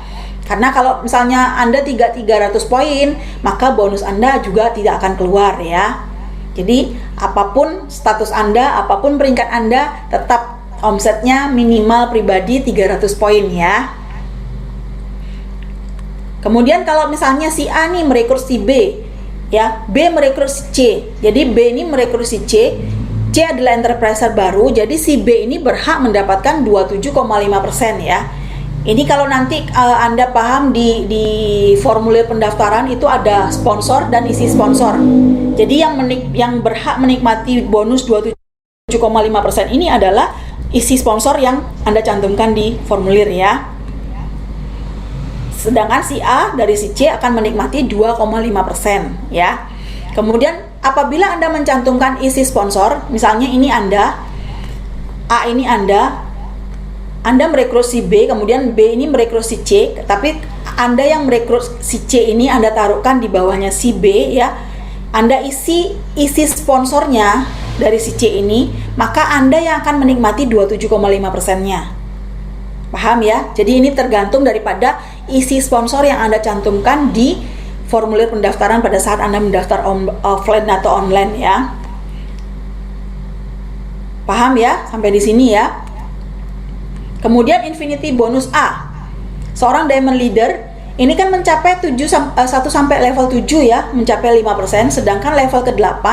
Karena kalau misalnya Anda 300 poin, maka bonus Anda juga tidak akan keluar ya. Jadi apapun status Anda, apapun peringkat Anda, tetap omsetnya minimal pribadi 300 poin ya. Kemudian kalau misalnya si A nih merekrut si B ya, B merekrut si C. Jadi B ini merekrut si C. C adalah enterpriser baru, jadi si B ini berhak mendapatkan 27,5% ya. Ini kalau nanti Anda paham di formulir pendaftaran itu ada sponsor dan isi sponsor. Jadi yang berhak menikmati bonus 27,5% ini adalah isi sponsor yang Anda cantumkan di formulir ya. Sedangkan si A dari si C akan menikmati 2,5% ya. Kemudian apabila Anda mencantumkan isi sponsor, misalnya ini Anda, A ini Anda merekrut si B, kemudian B ini merekrut si C, tapi Anda yang merekrut si C ini Anda taruhkan di bawahnya si B ya. Anda isi sponsornya dari si C ini, maka Anda yang akan menikmati 27,5%-nya. Paham ya? Jadi ini tergantung daripada isi sponsor yang Anda cantumkan di formulir pendaftaran pada saat Anda mendaftar offline atau online ya. Paham ya? Sampai di sini ya. Kemudian infinity bonus A. Seorang diamond leader ini kan mencapai 1 sampai level 7 ya, mencapai 5%, sedangkan level ke-8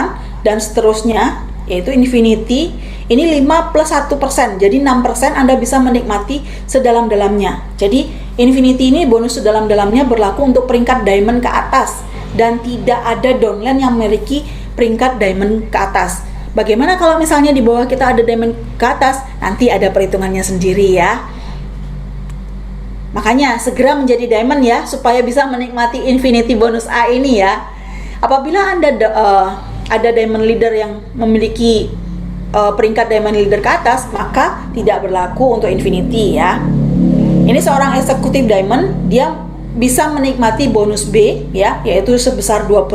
dan seterusnya yaitu infinity ini 5 plus 1%. Jadi 6% Anda bisa menikmati sedalam-dalamnya. Jadi infinity ini bonus sedalam-dalamnya berlaku untuk peringkat diamond ke atas dan tidak ada downline yang memiliki peringkat diamond ke atas. Bagaimana kalau misalnya di bawah kita ada diamond ke atas? Nanti ada perhitungannya sendiri ya. Makanya segera menjadi diamond ya, supaya bisa menikmati infinity bonus A ini ya. Apabila Anda ada diamond leader yang memiliki peringkat diamond leader ke atas, maka tidak berlaku untuk infinity ya. Ini seorang eksekutif diamond, dia bisa menikmati bonus B ya, yaitu sebesar 2%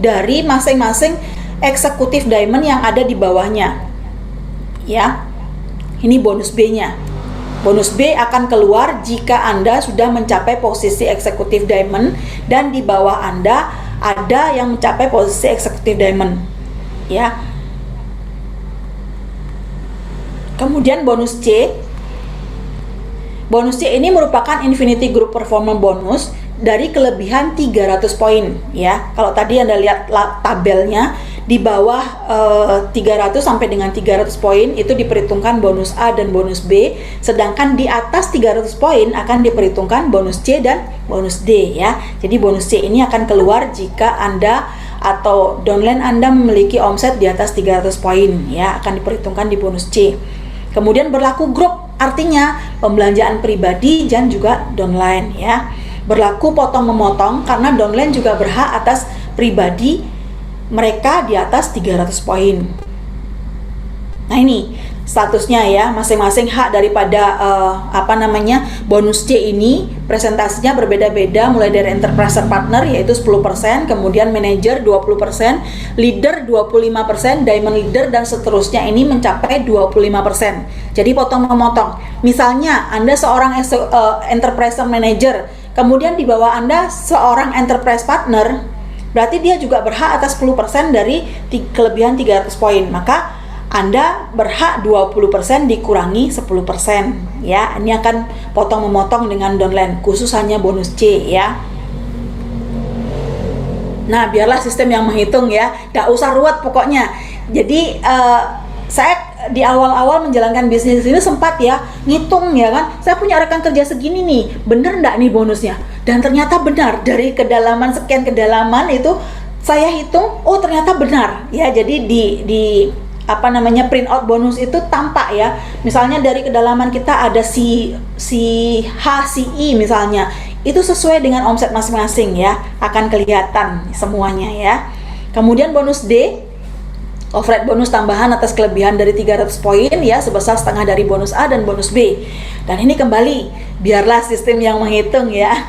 dari masing-masing eksekutif diamond yang ada di bawahnya. ya. Ini bonus B-nya. Bonus B akan keluar jika Anda sudah mencapai posisi eksekutif diamond dan di bawah Anda ada yang mencapai posisi eksekutif diamond, ya. Kemudian bonus C. Bonus C ini merupakan Infinity Group Performance Bonus dari kelebihan 300 poin, ya. Kalau tadi Anda lihat tabelnya, di bawah 300 sampai dengan 300 poin itu diperhitungkan bonus A dan bonus B, sedangkan di atas 300 poin akan diperhitungkan bonus C dan bonus D, ya. Jadi bonus C ini akan keluar jika Anda atau downline Anda memiliki omset di atas 300 poin, ya, akan diperhitungkan di bonus C. Kemudian berlaku grup, artinya pembelanjaan pribadi dan juga downline, ya. Berlaku potong memotong karena downline juga berhak atas pribadi mereka di atas 300 poin. Nah, ini statusnya, ya, masing-masing hak daripada bonus C ini presentasinya berbeda-beda, mulai dari enterprise partner yaitu 10%, kemudian manager 20%, leader 25%, diamond leader dan seterusnya ini mencapai 25%. Jadi potong memotong. Misalnya Anda seorang enterprise manager, kemudian di bawah Anda seorang enterprise partner, berarti dia juga berhak atas 10% dari kelebihan 300 poin. Maka Anda berhak 20% dikurangi 10%, ya. Ini akan potong memotong dengan downline, khusus hanya bonus C, ya. Nah, biarlah sistem yang menghitung, ya. Gak usah ruwet pokoknya. Jadi saya di awal-awal menjalankan bisnis ini sempat, ya, ngitung, ya kan, saya punya rekan kerja segini nih, bener nggak nih bonusnya? Dan ternyata benar, dari kedalaman sekian kedalaman itu saya hitung, oh ternyata benar, ya. Jadi di print out bonus itu tampak, ya. Misalnya dari kedalaman kita ada si H, si I misalnya, itu sesuai dengan omset masing-masing, ya, akan kelihatan semuanya, ya. Kemudian bonus D, override bonus tambahan atas kelebihan dari 300 poin, ya, sebesar setengah dari bonus A dan bonus B. Dan ini kembali, biarlah sistem yang menghitung, ya.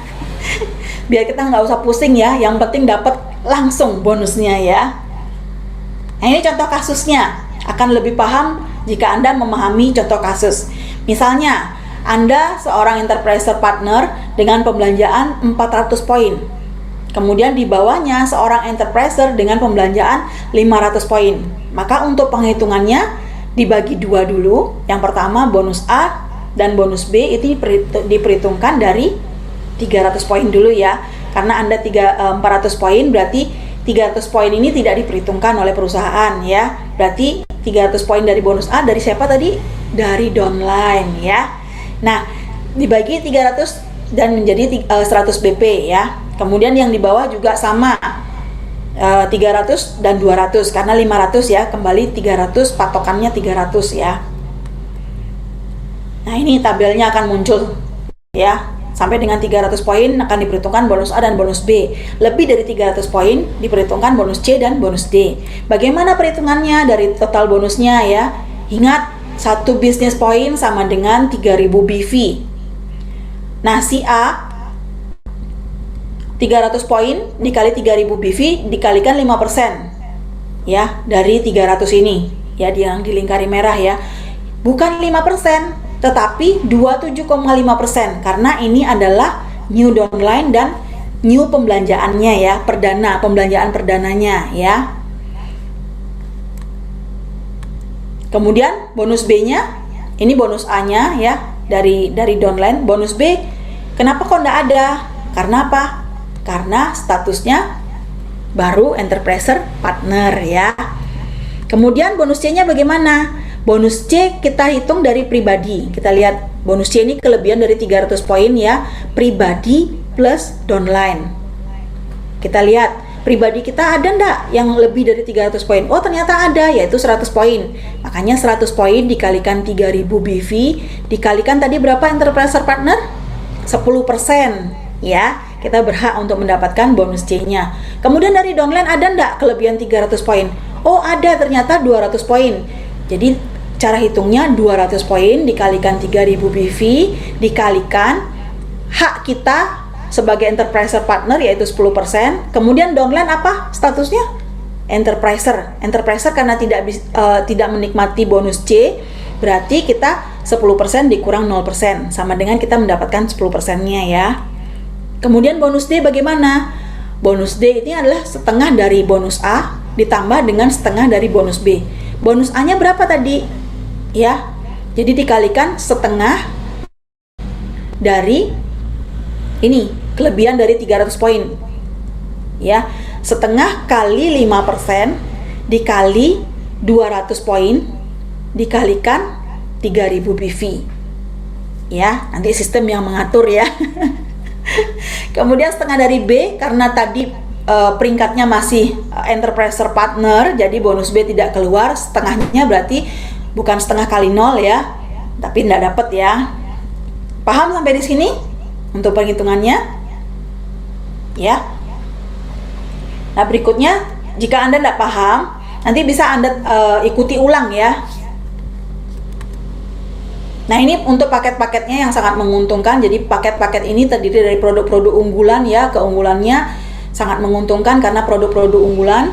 Biar kita nggak usah pusing, ya, yang penting dapat langsung bonusnya, ya. Nah, ini contoh kasusnya, akan lebih paham jika Anda memahami contoh kasus. Misalnya, Anda seorang enterprise partner dengan pembelanjaan 400 poin. Kemudian di bawahnya seorang enterpriser dengan pembelanjaan 500 poin. Maka untuk penghitungannya dibagi dua dulu. Yang pertama bonus A dan bonus B itu diperhitungkan dari 300 poin dulu, ya. Karena Anda 400 poin, berarti 300 poin ini tidak diperhitungkan oleh perusahaan, ya. Berarti 300 poin dari bonus A dari siapa tadi? Dari downline, ya. Nah, dibagi 300 dan menjadi 100 BP, ya. Kemudian yang di bawah juga sama, 300 dan 200, karena 500, ya, kembali 300, patokannya 300, ya. Nah, ini tabelnya akan muncul, ya. Sampai dengan 300 poin akan diperhitungkan bonus A dan bonus B. Lebih dari 300 poin diperhitungkan bonus C dan bonus D. Bagaimana perhitungannya dari total bonusnya, ya? Ingat, 1 bisnis poin sama dengan 3000 BV. Nah, si A 300 poin dikali 3000 BV dikalikan 5%, ya, dari 300 ini, ya, yang dilingkari merah, ya. Bukan 5%, tetapi 27,5%, karena ini adalah new downline dan new pembelanjaannya, ya, pembelanjaan perdananya, ya. Kemudian bonus B-nya, ini bonus A-nya, ya, dari downline. Bonus B, kenapa kok nggak ada? Karena apa? Karena statusnya baru enterpriser partner, ya. Kemudian bonus C-nya bagaimana? Bonus C kita hitung dari pribadi. Kita lihat bonus C ini kelebihan dari 300 poin, ya, pribadi plus downline. Kita lihat pribadi kita ada ndak yang lebih dari 300 poin? Oh, ternyata ada, yaitu 100 poin. Makanya 100 poin dikalikan 3000 BV dikalikan tadi berapa enterpriser partner? 10%, ya. Kita berhak untuk mendapatkan bonus C-nya. Kemudian dari downline ada ndak kelebihan 300 poin? Oh, ada, ternyata 200 poin. Jadi cara hitungnya 200 poin dikalikan 3000 BV dikalikan hak kita sebagai enterprise partner yaitu 10%. Kemudian downline apa statusnya? Enterpriser karena tidak menikmati bonus C, berarti kita 10% dikurang 0%, sama dengan kita mendapatkan 10%-nya ya. Kemudian bonus D bagaimana? Bonus D ini adalah setengah dari bonus A ditambah dengan setengah dari bonus B. Bonus A-nya berapa tadi? Ya, jadi dikalikan setengah dari ini, kelebihan dari 300 poin. Ya, setengah kali 5% dikali 200 poin dikalikan 3000 BV. Ya, nanti sistem yang mengatur ya. Kemudian setengah dari B, karena tadi peringkatnya masih enterpriser partner, jadi bonus B tidak keluar, setengahnya berarti bukan setengah kali 0 ya, tapi tidak dapat ya. Paham sampai di sini untuk perhitungannya? Ya. Nah, berikutnya jika Anda tidak paham, nanti bisa Anda ikuti ulang ya. Nah, ini untuk paket-paketnya yang sangat menguntungkan. Jadi paket-paket ini terdiri dari produk-produk unggulan ya. Keunggulannya sangat menguntungkan karena produk-produk unggulan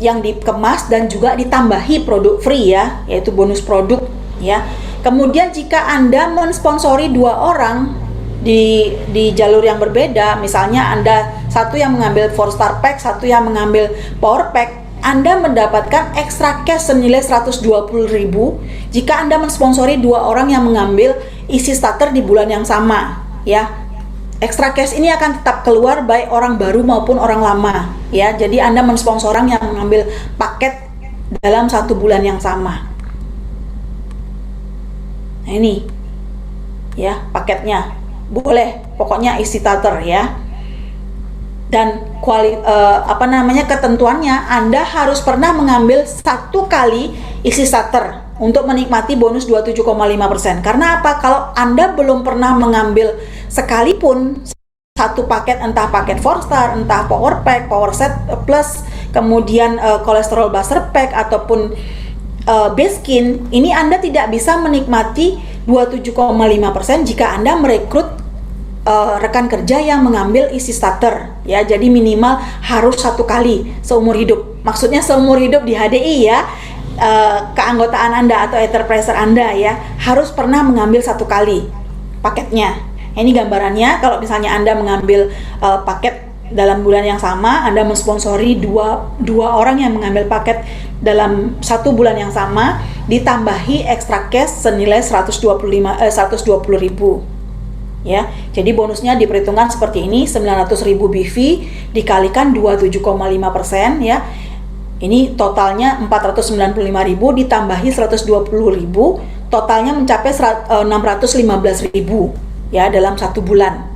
yang dikemas dan juga ditambahi produk free ya, yaitu bonus produk ya. Kemudian jika Anda mensponsori 2 orang di jalur yang berbeda, misalnya Anda satu yang mengambil 4-star pack, satu yang mengambil power pack, Anda mendapatkan extra cash senilai 120.000 jika Anda mensponsori 2 orang yang mengambil isi starter di bulan yang sama ya. Extra cash ini akan tetap keluar baik orang baru maupun orang lama ya. Jadi Anda mensponsor orang yang mengambil paket dalam 1 bulan yang sama. Nah, ini ya paketnya. Boleh, pokoknya isi starter ya. Dan ketentuannya Anda harus pernah mengambil 1 kali isi starter untuk menikmati bonus 27,5%. Karena apa? Kalau Anda belum pernah mengambil sekalipun 1 paket, entah paket 4-star, entah power pack, power set plus, kemudian kolesterol buster pack ataupun base skin, ini Anda tidak bisa menikmati 27,5% jika Anda merekrut rekan kerja yang mengambil isi starter ya. Jadi minimal harus 1 kali seumur hidup. Maksudnya seumur hidup di HDI ya. Keanggotaan Anda atau enterpriser Anda ya harus pernah mengambil 1 kali paketnya. Ini gambarannya. Kalau misalnya Anda mengambil paket dalam bulan yang sama, Anda mensponsori dua orang yang mengambil paket dalam 1 bulan yang sama, ditambahi extra cash senilai 120.000 ya. Jadi bonusnya diperhitungkan seperti ini, 900.000 BV dikalikan 27,5% ya. Ini totalnya 495.000 ditambahi 120.000, totalnya mencapai 615.000 ya dalam 1 bulan.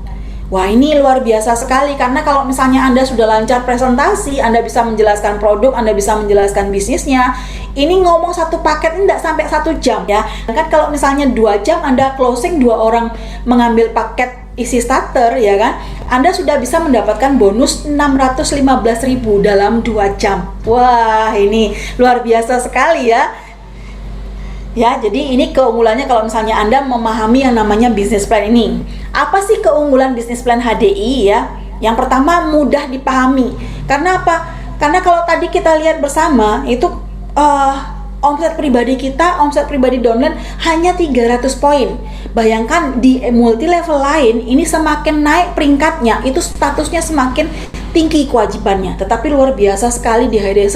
Wah, ini luar biasa sekali, karena kalau misalnya Anda sudah lancar presentasi, Anda bisa menjelaskan produk, Anda bisa menjelaskan bisnisnya. Ini ngomong 1 paket ini tidak sampai 1 jam ya. Kan kalau misalnya 2 jam Anda closing 2 orang mengambil paket isi starter ya kan, Anda sudah bisa mendapatkan bonus 615.000 dalam 2 jam. Wah, ini luar biasa sekali ya. Ya, jadi ini keunggulannya kalau misalnya Anda memahami yang namanya business plan ini. Apa sih keunggulan business plan HDI ya? Yang pertama, mudah dipahami. Karena apa? Karena kalau tadi kita lihat bersama itu omset pribadi kita, omset pribadi downline hanya 300 poin. Bayangkan di multi level lain ini semakin naik peringkatnya, itu statusnya semakin tinggi kewajibannya. Tetapi luar biasa sekali di HDI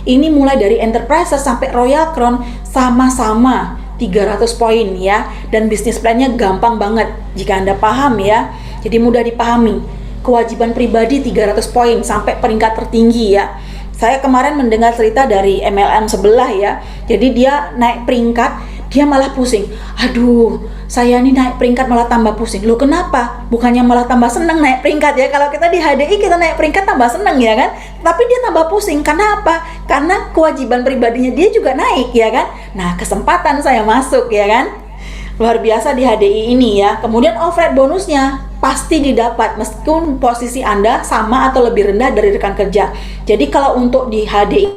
ini, mulai dari enterprise sampai Royal Crown sama-sama 300 poin ya. Dan bisnis plannya gampang banget jika Anda paham ya. Jadi mudah dipahami. Kewajiban pribadi 300 poin sampai peringkat tertinggi ya. Saya kemarin mendengar cerita dari MLM sebelah ya. Jadi dia naik peringkat, dia malah pusing. Aduh, saya nih naik peringkat malah tambah pusing. Loh, kenapa? Bukannya malah tambah seneng naik peringkat ya. Kalau kita di HDI kita naik peringkat tambah seneng ya kan. Tapi dia tambah pusing. Karena apa? Karena kewajiban pribadinya dia juga naik ya kan. Nah, kesempatan saya masuk ya kan. Luar biasa di HDI ini ya. Kemudian overhead bonusnya pasti didapat meskipun posisi Anda sama atau lebih rendah dari rekan kerja. Jadi kalau untuk di HDI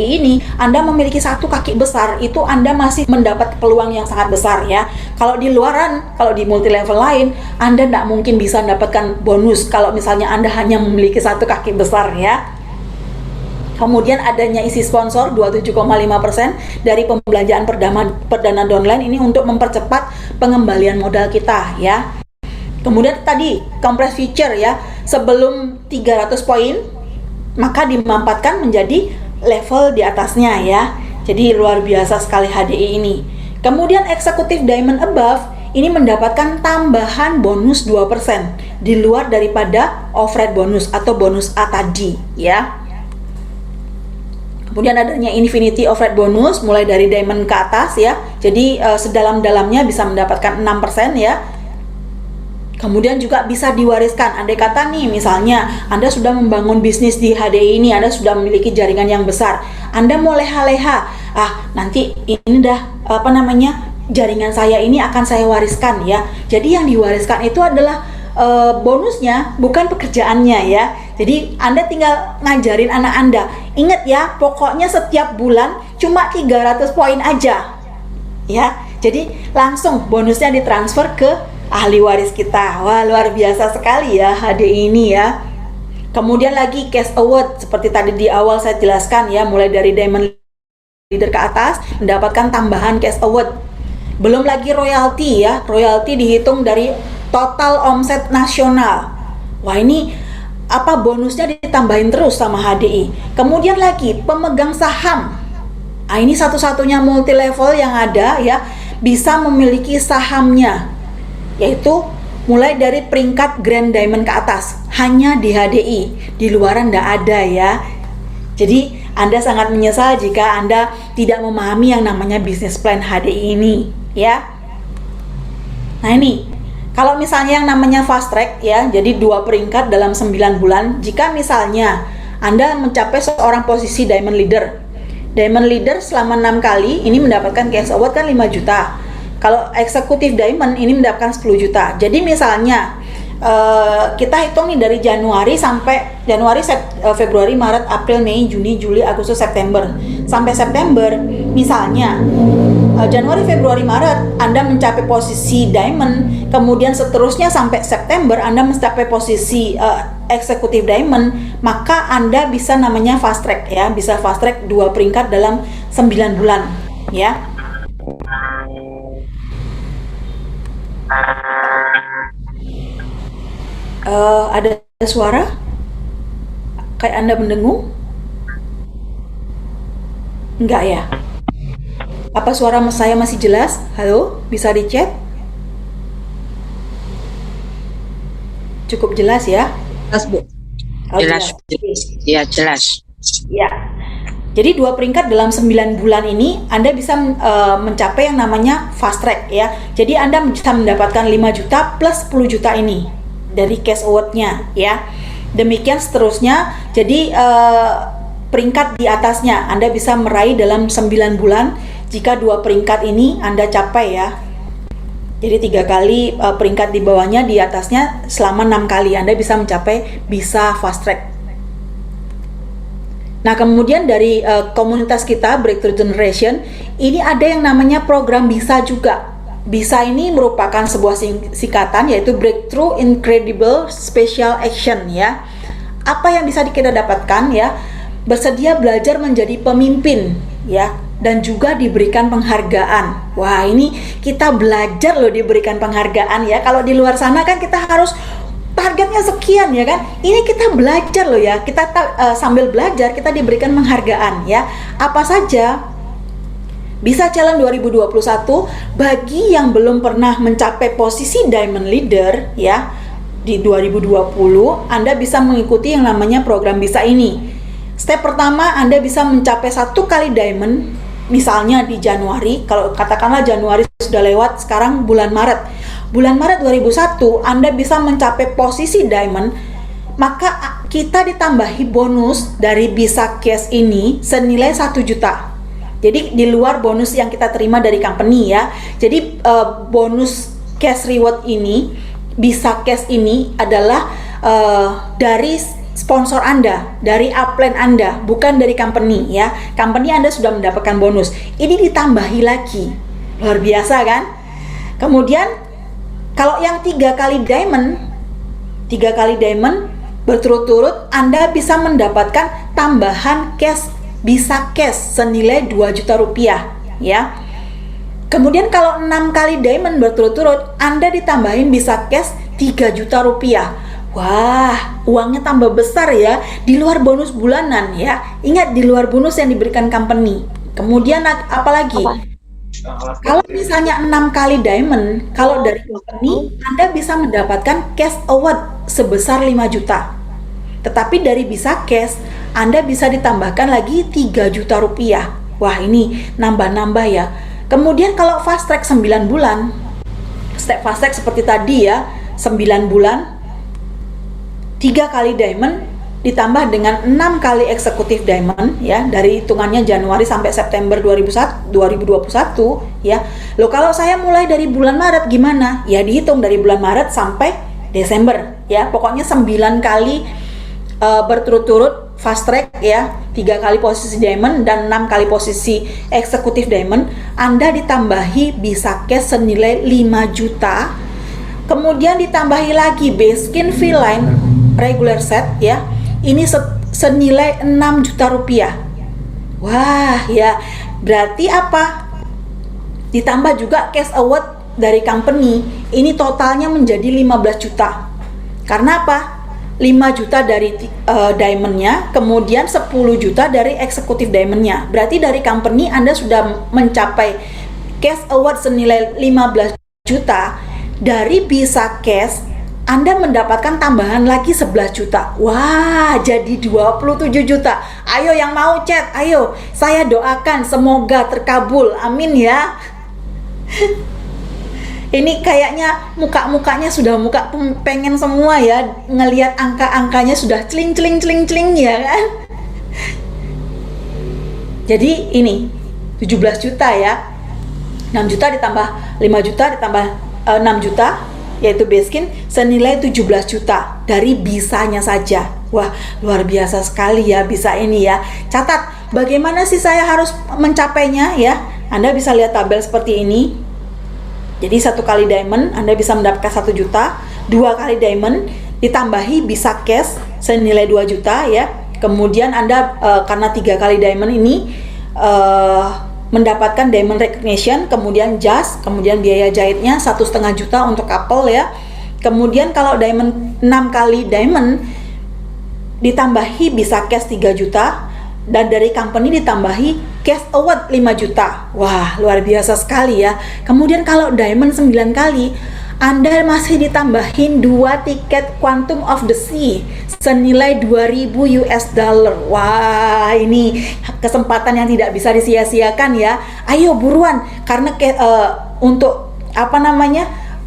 ini Anda memiliki 1 kaki besar, itu Anda masih mendapat peluang yang sangat besar ya. Kalau di luaran, kalau di multi level lain, Anda tidak mungkin bisa mendapatkan bonus kalau misalnya Anda hanya memiliki 1 kaki besar ya. Kemudian adanya isi sponsor 27,5% dari pembelanjaan perdana downline ini untuk mempercepat pengembalian modal kita ya. Kemudian tadi compress feature ya, sebelum 300 poin maka dimampatkan menjadi level di atasnya ya. Jadi luar biasa sekali HDI ini. Kemudian executive diamond above ini mendapatkan tambahan bonus 2% di luar daripada override bonus atau bonus A tadi ya. Kemudian adanya infinity override bonus mulai dari diamond ke atas ya. Jadi sedalam-dalamnya bisa mendapatkan 6% ya. Kemudian juga bisa diwariskan. Andai kata nih misalnya Anda sudah membangun bisnis di HDI ini, Anda sudah memiliki jaringan yang besar. Anda mau leha-leha. Nanti ini jaringan saya ini akan saya wariskan ya. Jadi yang diwariskan itu adalah bonusnya, bukan pekerjaannya ya. Jadi Anda tinggal ngajarin anak Anda. Ingat ya, pokoknya setiap bulan cuma 300 poin aja. Ya. Jadi langsung bonusnya ditransfer ke ahli waris kita. Wah, luar biasa sekali ya HDI ini ya. Kemudian lagi cash award seperti tadi di awal saya jelaskan ya, mulai dari diamond leader ke atas mendapatkan tambahan cash award. Belum lagi royalti ya. Royalti dihitung dari total omset nasional. Wah, ini bonusnya ditambahin terus sama HDI. Kemudian lagi pemegang saham. Ini satu-satunya multi level yang ada ya, bisa memiliki sahamnya, yaitu mulai dari peringkat Grand Diamond ke atas, hanya di HDI, di luaran nggak ada ya. Jadi Anda sangat menyesal jika Anda tidak memahami yang namanya business plan HDI ini ya. Nah ini, kalau misalnya yang namanya fast track ya, jadi 2 peringkat dalam 9 bulan. Jika misalnya Anda mencapai seorang posisi diamond leader. Diamond leader selama 6 kali ini mendapatkan cash award kan 5 juta. Kalau executive diamond ini mendapatkan 10 juta. Jadi misalnya kita hitung nih dari Januari sampai Februari, Maret, April, Mei, Juni, Juli, Agustus, September. Sampai September misalnya Januari, Februari, Maret Anda mencapai posisi diamond, kemudian seterusnya sampai September Anda mencapai posisi executive diamond, maka Anda bisa namanya fast track ya, bisa fast track 2 peringkat dalam 9 bulan ya. Ada suara? Kayak Anda mendengung? Enggak ya? Apa suara saya masih jelas? Halo? Bisa dicek? Cukup jelas ya? Jelas, Bu. Jelas. Ya, jelas. Ya. Jadi 2 peringkat dalam 9 bulan ini Anda bisa mencapai yang namanya fast track ya. Jadi Anda bisa mendapatkan 5 juta plus 10 juta ini dari cash award-nya ya. Demikian seterusnya. Jadi peringkat di atasnya Anda bisa meraih dalam 9 bulan jika 2 peringkat ini Anda capai ya. Jadi 3 kali peringkat di bawahnya, di atasnya selama 6 kali Anda bisa mencapai bisa fast track. Nah, kemudian dari komunitas kita Breakthrough Generation ini ada yang namanya program BISA juga. BISA ini merupakan sebuah singkatan, yaitu Breakthrough Incredible Special Action ya. Apa yang bisa kita dapatkan ya? Bersedia belajar menjadi pemimpin ya, dan juga diberikan penghargaan. Wah, ini kita belajar loh diberikan penghargaan ya. Kalau di luar sana kan kita harus targetnya sekian ya kan. Ini kita belajar loh ya. Kita sambil belajar kita diberikan penghargaan ya. Apa saja? BISA Challenge 2021 bagi yang belum pernah mencapai posisi Diamond Leader ya di 2020, Anda bisa mengikuti yang namanya program BISA ini. Step pertama, Anda bisa mencapai 1 kali Diamond, misalnya di Januari. Kalau katakanlah Januari sudah lewat, sekarang bulan Maret. Bulan Maret 2001, Anda bisa mencapai posisi Diamond, maka kita ditambahi bonus dari BISA Cash ini senilai 1 juta. Jadi di luar bonus yang kita terima dari company ya. Jadi bonus cash reward ini, BISA Cash ini adalah dari sponsor Anda, dari upline Anda, bukan dari company ya. Company Anda sudah mendapatkan bonus. Ini ditambahi lagi. Luar biasa kan? Kemudian kalau yang 3 kali diamond berturut-turut, Anda bisa mendapatkan tambahan cash, bisa cash senilai 2 juta rupiah ya. Kemudian kalau 6 kali diamond berturut-turut, Anda ditambahin bisa cash 3 juta rupiah. Wah, uangnya tambah besar ya, di luar bonus bulanan ya. Ingat, di luar bonus yang diberikan company. Kemudian apalagi? Kalau misalnya 6 kali diamond, kalau dari company, Anda bisa mendapatkan cash award sebesar 5 juta. Tetapi dari bisa cash, Anda bisa ditambahkan lagi 3 juta rupiah. Wah, ini nambah-nambah ya. Kemudian kalau fast track 9 bulan, step fast track seperti tadi ya, 9 bulan, 3 kali diamond, ditambah dengan 6 kali eksekutif diamond ya, dari hitungannya Januari sampai September 2021 ya. Loh, kalau saya mulai dari bulan Maret gimana? Ya dihitung dari bulan Maret sampai Desember ya. Pokoknya 9 kali berturut-turut fast track ya, 3 kali posisi diamond dan 6 kali posisi eksekutif diamond, Anda ditambahi bisa cash senilai 5 juta. Kemudian ditambahi lagi Baskin V-Line regular set ya. Ini senilai 6 juta rupiah. Wah ya, berarti apa? Ditambah juga cash award dari company. Ini totalnya menjadi 15 juta. Karena apa? 5 juta dari diamondnya, kemudian 10 juta dari eksekutif diamondnya. Berarti dari company Anda sudah mencapai cash award senilai 15 juta. Dari bisa cash, Anda mendapatkan tambahan lagi 11 juta. Wah, jadi 27 juta. Ayo yang mau chat, ayo. Saya doakan semoga terkabul. Amin ya. Ini kayaknya muka-mukanya sudah pengen semua ya. Ngelihat angka-angkanya sudah celing ya kan. Jadi ini 17 juta ya. 6 juta ditambah 5 juta ditambah 6 juta, yaitu Baskin, senilai 17 juta dari bisanya saja. Wah, luar biasa sekali ya bisa ini ya. Catat, bagaimana sih saya harus mencapainya ya? Anda bisa lihat tabel seperti ini. Jadi 1 kali diamond Anda bisa mendapatkan 1 juta, 2 kali diamond ditambahi bisa cash senilai 2 juta ya. Kemudian Anda karena 3 kali diamond ini mendapatkan diamond recognition, kemudian jas, kemudian biaya jahitnya 1,5 juta untuk couple ya. Kemudian kalau diamond 6 kali diamond ditambahi bisa cash 3 juta dan dari company ditambahi cash award 5 juta. Wah, luar biasa sekali ya. Kemudian kalau diamond 9 kali, Anda masih ditambahin 2 tiket Quantum of the Sea senilai 2.000 US dollar. Wah, ini kesempatan yang tidak bisa disia-siakan ya. Ayo buruan, karena untuk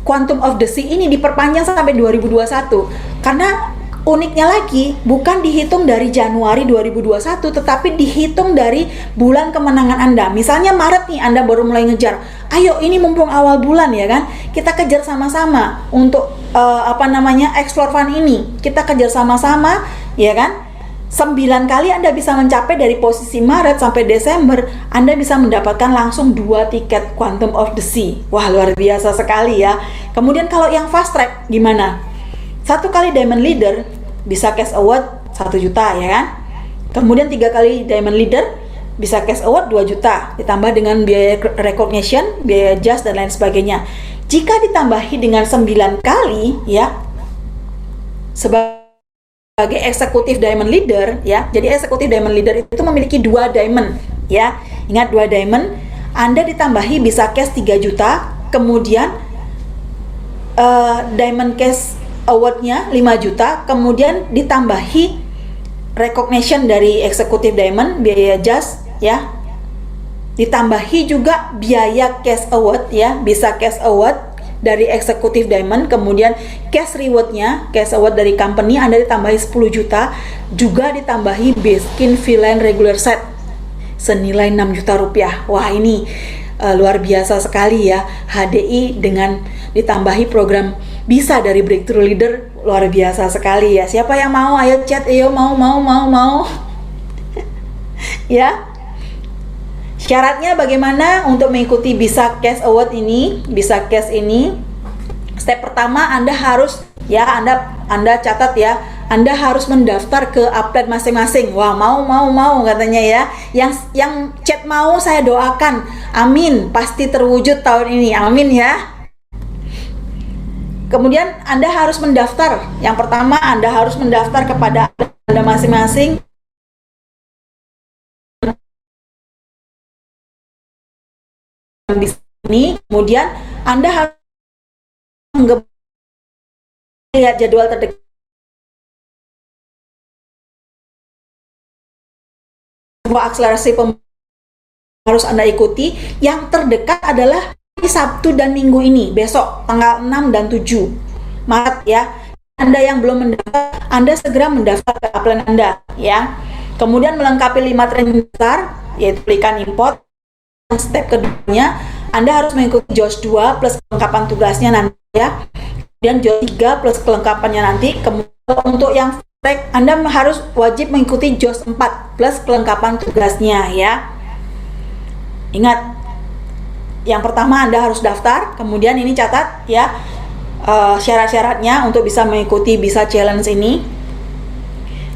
Quantum of the Sea ini diperpanjang sampai 2021. Karena uniknya lagi, bukan dihitung dari Januari 2021, tetapi dihitung dari bulan kemenangan Anda. Misalnya Maret nih, Anda baru mulai ngejar. Ayo, ini mumpung awal bulan ya kan, kita kejar sama-sama untuk explore fund ini. Kita kejar sama-sama ya kan. 9 kali Anda bisa mencapai dari posisi Maret sampai Desember, Anda bisa mendapatkan langsung 2 tiket Quantum of the Sea. Wah, luar biasa sekali ya. Kemudian kalau yang fast track gimana? 1 kali diamond leader bisa cash award 1 juta ya kan. Kemudian 3 kali diamond leader bisa cash award 2 juta ditambah dengan biaya recognition, biaya jas dan lain sebagainya. Jika ditambahi dengan 9 kali ya sebagai eksekutif diamond leader ya. Jadi eksekutif diamond leader itu memiliki 2 diamond ya. Ingat, 2 diamond, Anda ditambahi bisa cash 3 juta, kemudian diamond cash awardnya 5 juta, kemudian ditambahi recognition dari eksekutif diamond, biaya jas ya, ditambahi juga biaya cash award ya, bisa cash award dari eksekutif diamond, kemudian cash rewardnya, cash award dari company Anda ditambahi 10 juta, juga ditambahi Baskin V-Line regular set senilai 6 juta rupiah. Wah, ini luar biasa sekali ya. HDI dengan ditambahi program bisa dari Breakthrough Leader, luar biasa sekali ya. Siapa yang mau? Ayo chat, ayo mau ya. Syaratnya bagaimana untuk mengikuti bisa cash award ini, bisa cash ini? Step pertama Anda harus ya, Anda catat ya, Anda harus mendaftar ke upline masing-masing. Wah, mau katanya ya. Yang chat mau saya doakan. Amin, pasti terwujud tahun ini. Amin ya. Kemudian Anda harus mendaftar. Yang pertama, Anda harus mendaftar kepada Anda masing-masing. Di sini, kemudian Anda harus lihat jadwal terdekat. Akselerasi harus Anda ikuti. Yang terdekat adalah Sabtu dan Minggu ini, besok tanggal 6 dan 7 Maret ya. Anda yang belum mendaftar, Anda segera mendaftar ke upline Anda ya. Kemudian melengkapi 5 training besar, yaitu belikan import. Step keduanya, Anda harus mengikuti JOS 2 plus kelengkapan tugasnya nanti ya. Kemudian JOS 3 plus kelengkapannya nanti. Kemudian untuk yang track, Anda harus wajib mengikuti JOS 4 plus kelengkapan tugasnya ya. Ingat, yang pertama Anda harus daftar. Kemudian ini catat ya, syarat-syaratnya untuk bisa mengikuti bisa challenge ini.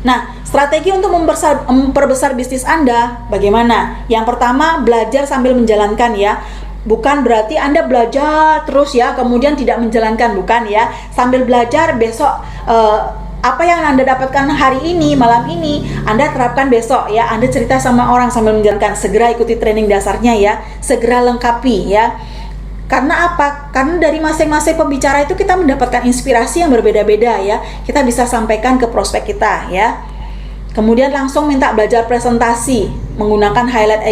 Nah, strategi untuk memperbesar bisnis Anda bagaimana? Yang pertama, belajar sambil menjalankan ya. Bukan berarti Anda belajar terus ya, kemudian tidak menjalankan, bukan ya. Sambil belajar, besok apa yang Anda dapatkan hari ini, malam ini, Anda terapkan besok ya. Anda cerita sama orang sambil menjalankan. Segera ikuti training dasarnya ya. Segera lengkapi ya. Karena apa? Karena dari masing-masing pembicara itu kita mendapatkan inspirasi yang berbeda-beda ya. Kita bisa sampaikan ke prospek kita ya. Kemudian langsung minta belajar presentasi menggunakan highlight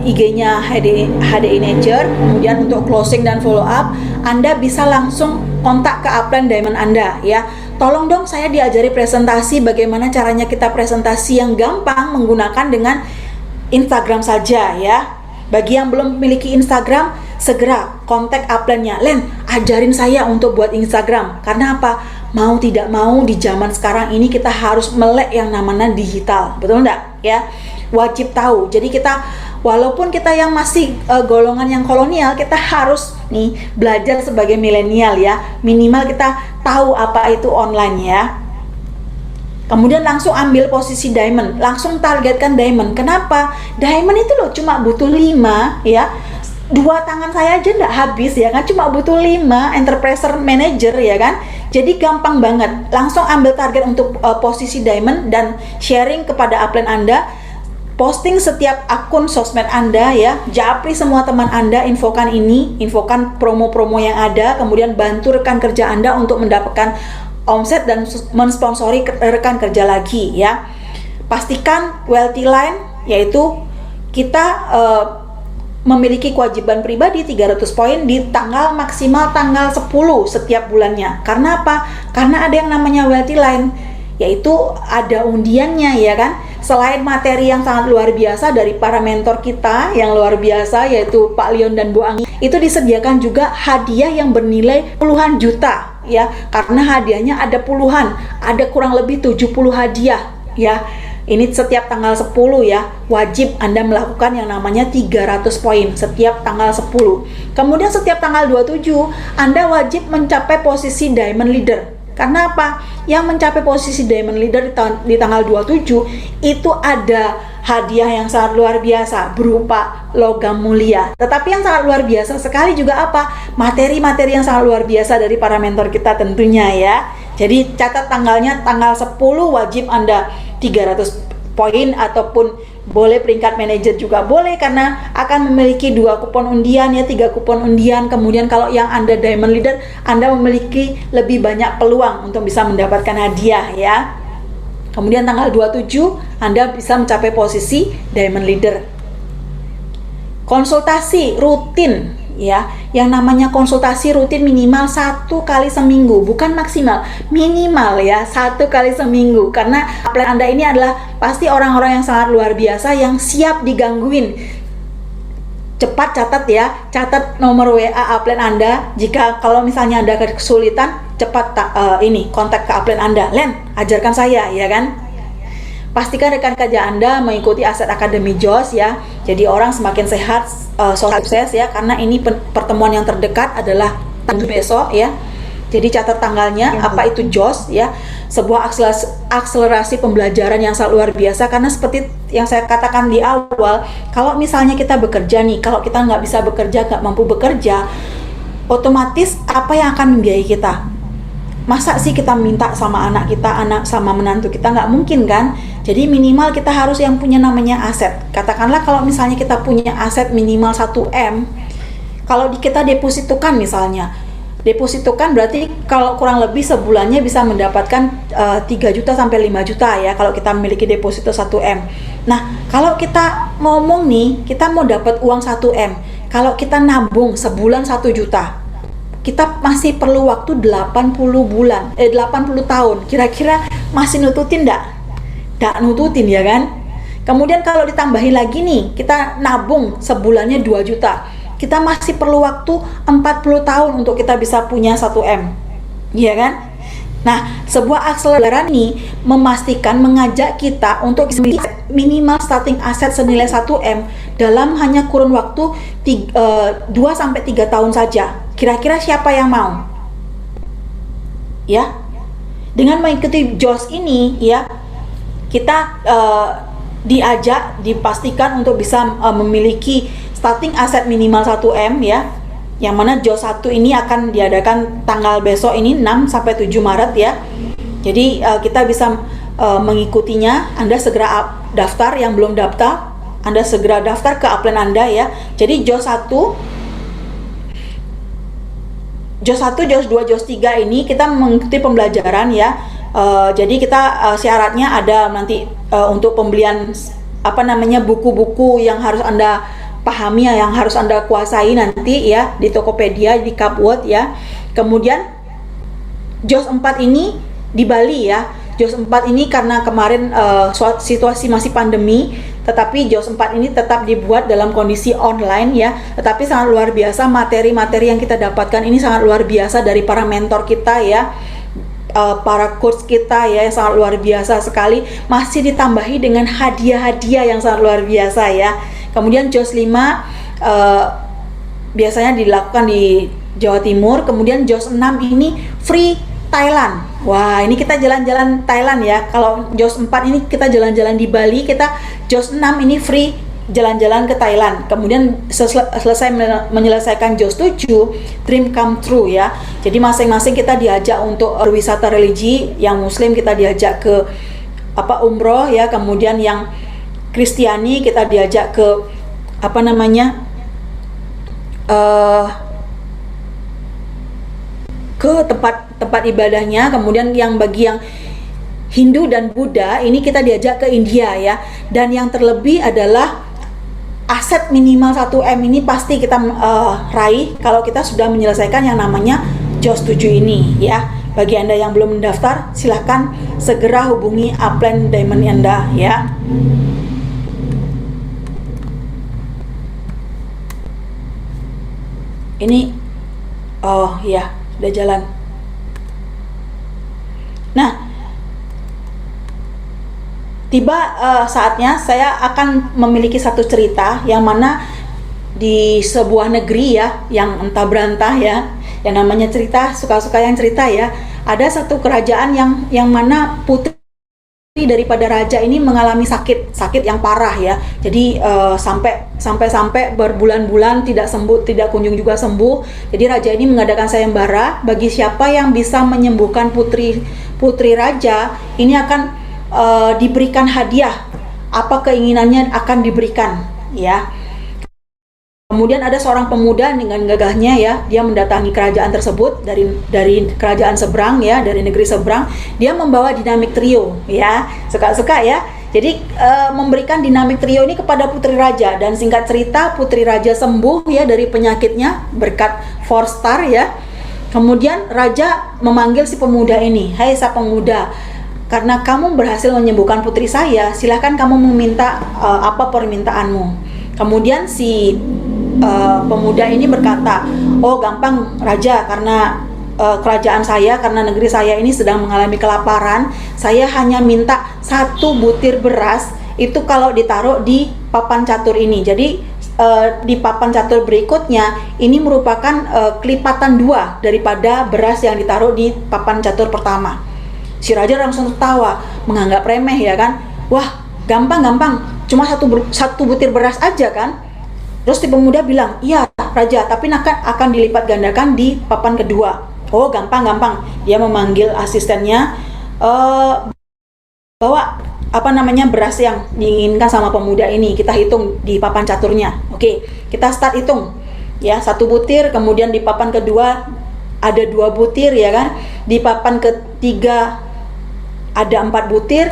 IG-nya HDI Nature. Kemudian untuk closing dan follow up, Anda bisa langsung kontak ke upline Diamond Anda ya. Tolong dong saya diajari presentasi, bagaimana caranya kita presentasi yang gampang menggunakan dengan Instagram saja ya. Bagi yang belum memiliki Instagram, segera kontak upline-nya. Len, ajarin saya untuk buat Instagram. Karena apa? Mau tidak mau di zaman sekarang ini kita harus melek yang namanya digital. Betul enggak? Ya, wajib tahu. Jadi kita, walaupun kita yang masih golongan yang kolonial, kita harus nih belajar sebagai milenial ya. Minimal kita tahu apa itu online ya. Kemudian langsung ambil posisi diamond, langsung targetkan diamond. Kenapa? Diamond itu loh cuma butuh 5 ya. 2 tangan saya aja nggak habis ya kan, cuma butuh 5 enterprise manager ya kan. Jadi gampang banget. Langsung ambil target untuk posisi diamond dan sharing kepada upline Anda. Posting setiap akun sosmed Anda ya. Japri semua teman Anda, infokan ini, infokan promo-promo yang ada, kemudian bantu rekan kerja Anda untuk mendapatkan omset dan mensponsori rekan kerja lagi ya. Pastikan wealthy line, yaitu kita memiliki kewajiban pribadi 300 poin di tanggal maksimal tanggal 10 setiap bulannya. Karena apa? Karena ada yang namanya wealthy line, yaitu ada undiannya ya kan. Selain materi yang sangat luar biasa dari para mentor kita yang luar biasa, yaitu Pak Leon dan Bu Anggi, itu disediakan juga hadiah yang bernilai puluhan juta ya. Karena hadiahnya ada puluhan, ada kurang lebih 70 hadiah ya. Ini setiap tanggal 10 ya, wajib Anda melakukan yang namanya 300 poin setiap tanggal 10. Kemudian setiap tanggal 27 Anda wajib mencapai posisi diamond leader. Karena apa? Yang mencapai posisi diamond leader di tanggal 27 itu ada hadiah yang sangat luar biasa berupa logam mulia. Tetapi yang sangat luar biasa sekali juga apa? Materi-materi yang sangat luar biasa dari para mentor kita tentunya ya. Jadi catat tanggalnya, tanggal 10 wajib Anda 300 poin, ataupun boleh peringkat manajer juga boleh, karena akan memiliki 2 kupon undian ya, 3 kupon undian. Kemudian kalau yang Anda diamond leader, Anda memiliki lebih banyak peluang untuk bisa mendapatkan hadiah ya. Kemudian tanggal 27 Anda bisa mencapai posisi diamond leader. Konsultasi rutin ya, yang namanya konsultasi rutin minimal 1 kali seminggu, bukan maksimal, minimal ya 1 kali seminggu. Karena upline Anda ini adalah pasti orang-orang yang sangat luar biasa yang siap digangguin. Cepat catat ya, catat nomor WA upline Anda. Jika kalau misalnya Anda kesulitan, cepat kontak ke upline Anda. Len, ajarkan saya ya kan. Pastikan rekan kerja Anda mengikuti Aset Academy JOS ya. Jadi orang semakin sehat, sukses ya. Karena ini pertemuan yang terdekat adalah tanggal besok ya. Jadi catat tanggalnya, apa itu JOS ya, sebuah akselerasi pembelajaran yang sangat luar biasa. Karena seperti yang saya katakan di awal, kalau misalnya kita bekerja nih, kalau kita nggak bisa bekerja, nggak mampu bekerja, otomatis apa yang akan membiayai kita? Masa sih kita minta sama anak kita, anak sama menantu kita? Nggak mungkin kan? Jadi minimal kita harus yang punya namanya aset. Katakanlah kalau misalnya kita punya aset minimal 1M, kalau kita depositokan misalnya, depositokan berarti kalau kurang lebih sebulannya bisa mendapatkan 3 juta sampai 5 juta ya, kalau kita memiliki deposito 1M. Nah, kalau kita ngomong nih, kita mau dapat uang 1M, kalau kita nabung sebulan 1 juta, kita masih perlu waktu 80 tahun. Kira-kira masih nututin enggak? Enggak nututin ya kan? Kemudian kalau ditambahin lagi nih, kita nabung sebulannya 2 juta. Kita masih perlu waktu 40 tahun untuk kita bisa punya 1M. Iya kan? Nah, sebuah akselerasi ini mengajak kita untuk minimal starting aset senilai 1M dalam hanya kurun waktu 2-3 tahun saja. Kira-kira siapa yang mau? Ya. Dengan mengikuti JOS ini ya, kita dipastikan untuk bisa memiliki starting aset minimal 1M ya, yang mana JOS 1 ini akan diadakan tanggal besok ini 6-7 Maret ya. Jadi kita bisa mengikutinya. Anda segera daftar, yang belum daftar Anda segera daftar ke upline Anda ya. Jadi JOS 1, JOS 2, JOS 3 ini kita mengikuti pembelajaran ya. Jadi kita syaratnya ada nanti untuk pembelian buku-buku yang harus Anda pahami, yang harus Anda kuasai nanti ya di Tokopedia, di Cupworld ya. Kemudian JOS 4 ini di Bali ya. JOS 4 ini karena kemarin situasi masih pandemi, tetapi JOS 4 ini tetap dibuat dalam kondisi online ya. Tetapi sangat luar biasa materi-materi yang kita dapatkan ini, sangat luar biasa dari para mentor kita ya. Para coach kita ya, yang sangat luar biasa sekali, masih ditambahi dengan hadiah-hadiah yang sangat luar biasa ya. Kemudian JOS 5 biasanya dilakukan di Jawa Timur. Kemudian JOS 6 ini free Thailand. Wah, ini kita jalan-jalan Thailand ya. Kalau JOS 4 ini kita jalan-jalan di Bali, kita JOS 6 ini free jalan-jalan ke Thailand. Kemudian selesai menyelesaikan JOS 7, dream come true ya. Jadi masing-masing kita diajak untuk wisata religi. Yang muslim kita diajak ke umroh ya. Kemudian yang Kristiani kita diajak ke ke tempat ibadahnya. Kemudian yang bagi yang Hindu dan Buddha ini kita diajak ke India ya. Dan yang terlebih adalah aset minimal 1M ini pasti kita raih kalau kita sudah menyelesaikan yang namanya JOS 7 ini ya. Bagi Anda yang belum mendaftar, silahkan segera hubungi upline Diamond Anda ya. Ini ya udah jalan. Nah, tiba saatnya saya akan memiliki satu cerita yang mana di sebuah negeri ya, yang entah berantah ya, yang namanya cerita, suka-suka yang cerita ya. Ada satu kerajaan yang mana putri daripada raja ini mengalami sakit yang parah ya. Jadi sampai berbulan-bulan tidak sembuh, tidak kunjung juga sembuh. Jadi raja ini mengadakan sayembara bagi siapa yang bisa menyembuhkan putri raja, ini akan diberikan hadiah. Apa keinginannya akan diberikan ya. Kemudian ada seorang pemuda dengan gagahnya ya, dia mendatangi kerajaan tersebut dari kerajaan seberang ya, dari negeri seberang. Dia membawa dinamik trio ya, suka-suka ya. Jadi memberikan dinamik trio ini kepada putri raja, dan singkat cerita putri raja sembuh ya dari penyakitnya berkat 4 star ya. Kemudian raja memanggil si pemuda ini, "Hai sa pemuda, karena kamu berhasil menyembuhkan putri saya, silahkan kamu meminta apa permintaanmu." Kemudian si pemuda ini berkata, "Oh gampang raja, karena kerajaan saya, karena negeri saya ini sedang mengalami kelaparan, saya hanya minta 1 butir beras itu kalau ditaruh di papan catur ini. Jadi di papan catur berikutnya ini merupakan kelipatan 2 daripada beras yang ditaruh di papan catur pertama. Si raja langsung tertawa, menganggap remeh ya kan. Wah, gampang, cuma satu butir beras aja kan. Terus si pemuda bilang, iya raja, tapi akan dilipat gandakan di papan kedua. Oh, gampang. Dia memanggil asistennya, bawa beras yang diinginkan sama pemuda ini, kita hitung di papan caturnya. Oke, kita start hitung ya, 1 butir, kemudian di papan kedua ada 2 butir ya kan, di papan ketiga ada 4 butir,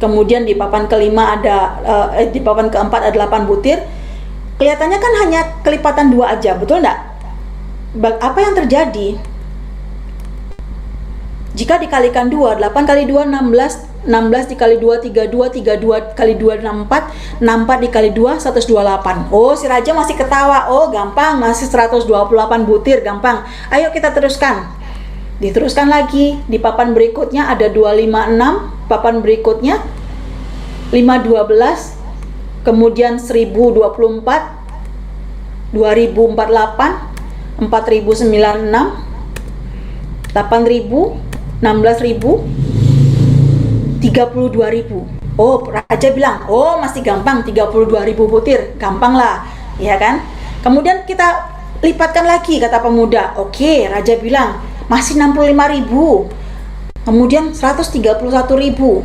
kemudian di papan kelima di papan keempat ada 8 butir. Kelihatannya kan hanya kelipatan 2 aja, betul enggak? Apa yang terjadi jika dikalikan 2? 8 kali 2 16, 16 dikali 2 32, 32 kali 2 64, 64 dikali 2 128. Oh, si raja masih ketawa. Oh, gampang, masih 128 butir, gampang. Ayo kita teruskan. Diteruskan lagi. Di papan berikutnya ada 256, papan berikutnya 512, kemudian 1024, 2048, 4096, 8000, 16.000, 32.000. Oh, raja bilang, oh masih gampang, 32.000 butir, gampang lah, ya kan? Kemudian kita lipatkan lagi, kata pemuda. Oke, raja bilang, masih 65.000. Kemudian 131.000.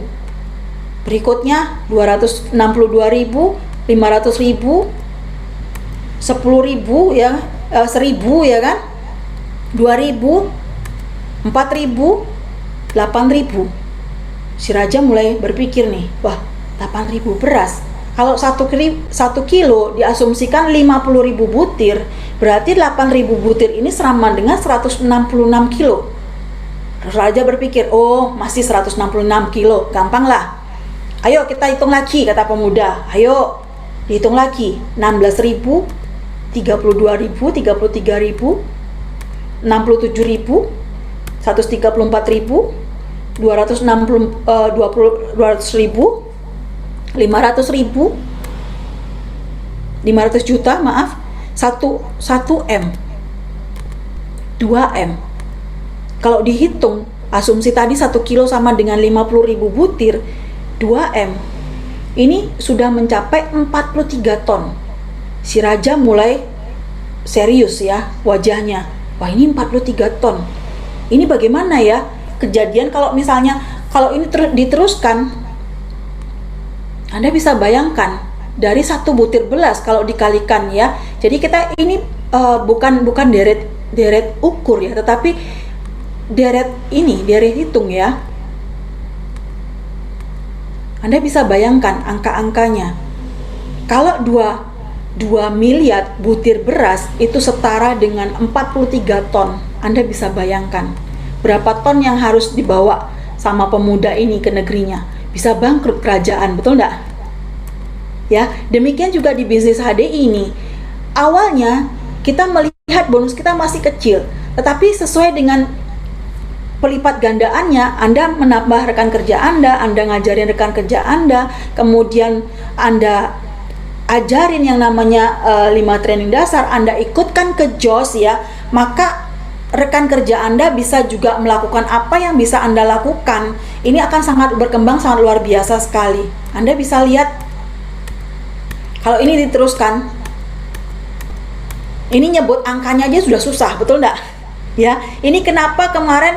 Berikutnya 262.000, 500.000, 10.000 ya, 1.000 ya kan? 2.000, 4.000, 8.000. Si raja mulai berpikir nih, wah 8.000 beras. Kalau 1 kilo diasumsikan 50.000 butir, berarti 8.000 butir ini sama dengan 166 kilo. Terus raja berpikir, oh masih 166 kilo, gampang lah. Ayo kita hitung lagi, kata pemuda. Ayo dihitung lagi, 16.000, 32.000, 33.000, 67.000, 134.000, 200.000, 500.000, 500 juta, maaf, 1 M, 2 M. Kalau dihitung, asumsi tadi 1 kilo sama dengan 50.000 butir, 2 M. Ini sudah mencapai 43 ton. Si raja mulai serius ya wajahnya. Wah, ini 43 ton. Ini bagaimana ya? Kejadian kalau misalnya ini diteruskan, Anda bisa bayangkan dari 1 butir beras kalau dikalikan ya. Jadi kita ini bukan deret ukur ya, tetapi deret hitung ya. Anda bisa bayangkan angka-angkanya. Kalau 2 miliar butir beras itu setara dengan 43 ton. Anda bisa bayangkan berapa ton yang harus dibawa sama pemuda ini ke negerinya. Bisa bangkrut kerajaan, betul enggak? Ya, demikian juga di bisnis HDI ini. Awalnya kita melihat bonus kita masih kecil, tetapi sesuai dengan pelipat gandaannya, Anda menambah rekan kerja Anda ngajarin rekan kerja Anda, kemudian Anda ajarin yang namanya 5 training dasar, Anda ikutkan ke JOS ya, maka rekan kerja Anda bisa juga melakukan apa yang bisa Anda lakukan. Ini akan sangat berkembang, sangat luar biasa sekali. Anda bisa lihat kalau ini diteruskan, ini nyebut angkanya aja sudah susah, betul enggak? Ya, ini kenapa kemarin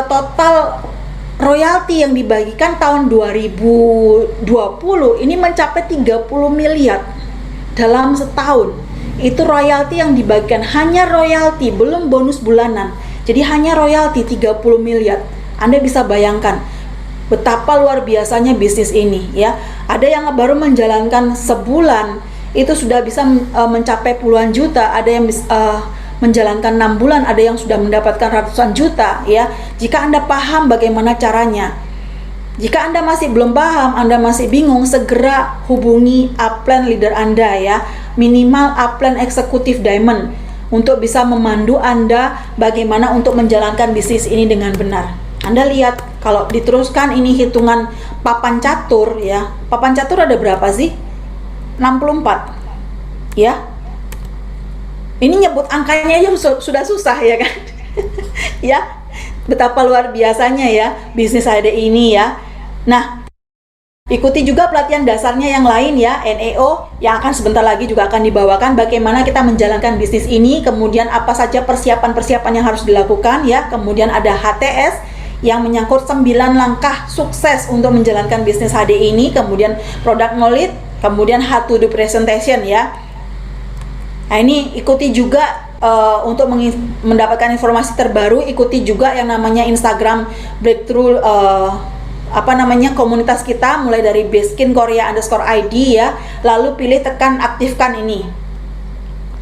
total royalti yang dibagikan tahun 2020 ini mencapai 30 miliar dalam setahun. Itu royalti yang dibagikan, hanya royalti, belum bonus bulanan. Jadi hanya royalti 30 miliar. Anda bisa bayangkan betapa luar biasanya bisnis ini ya. Ada yang baru menjalankan sebulan itu sudah bisa mencapai puluhan juta, ada yang menjalankan 6 bulan, ada yang sudah mendapatkan ratusan juta ya. Jika Anda paham bagaimana caranya. Jika Anda masih belum paham, Anda masih bingung, segera hubungi upline leader Anda ya. Minimal upline eksekutif diamond untuk bisa memandu Anda bagaimana untuk menjalankan bisnis ini dengan benar. Anda lihat kalau diteruskan ini hitungan papan catur ya. Papan catur ada berapa sih? 64. Ya. Ini nyebut angkanya aja sudah susah ya kan? Ya, betapa luar biasanya ya bisnis HDI ini ya. Nah, ikuti juga pelatihan dasarnya yang lain ya, NEO, yang akan sebentar lagi juga akan dibawakan bagaimana kita menjalankan bisnis ini, kemudian apa saja persiapan-persiapan yang harus dilakukan ya, kemudian ada HTS yang menyangkut 9 langkah sukses untuk menjalankan bisnis HDI ini, kemudian product knowledge, kemudian how to do presentation ya. Nah ini ikuti juga untuk mendapatkan informasi terbaru, ikuti juga yang namanya Instagram Breakthrough komunitas kita, mulai dari @baskinkorea_id ya, lalu pilih tekan aktifkan ini.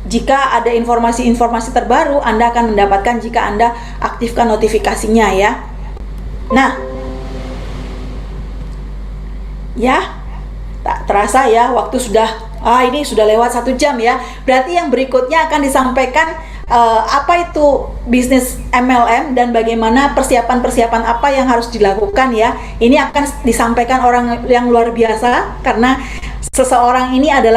Jika ada informasi-informasi terbaru, Anda akan mendapatkan jika Anda aktifkan notifikasinya ya. Nah, ya tak terasa ya waktu ini sudah lewat 1 jam ya. Berarti yang berikutnya akan disampaikan apa itu bisnis MLM dan bagaimana persiapan-persiapan apa yang harus dilakukan ya. Ini akan disampaikan orang yang luar biasa, karena seseorang ini adalah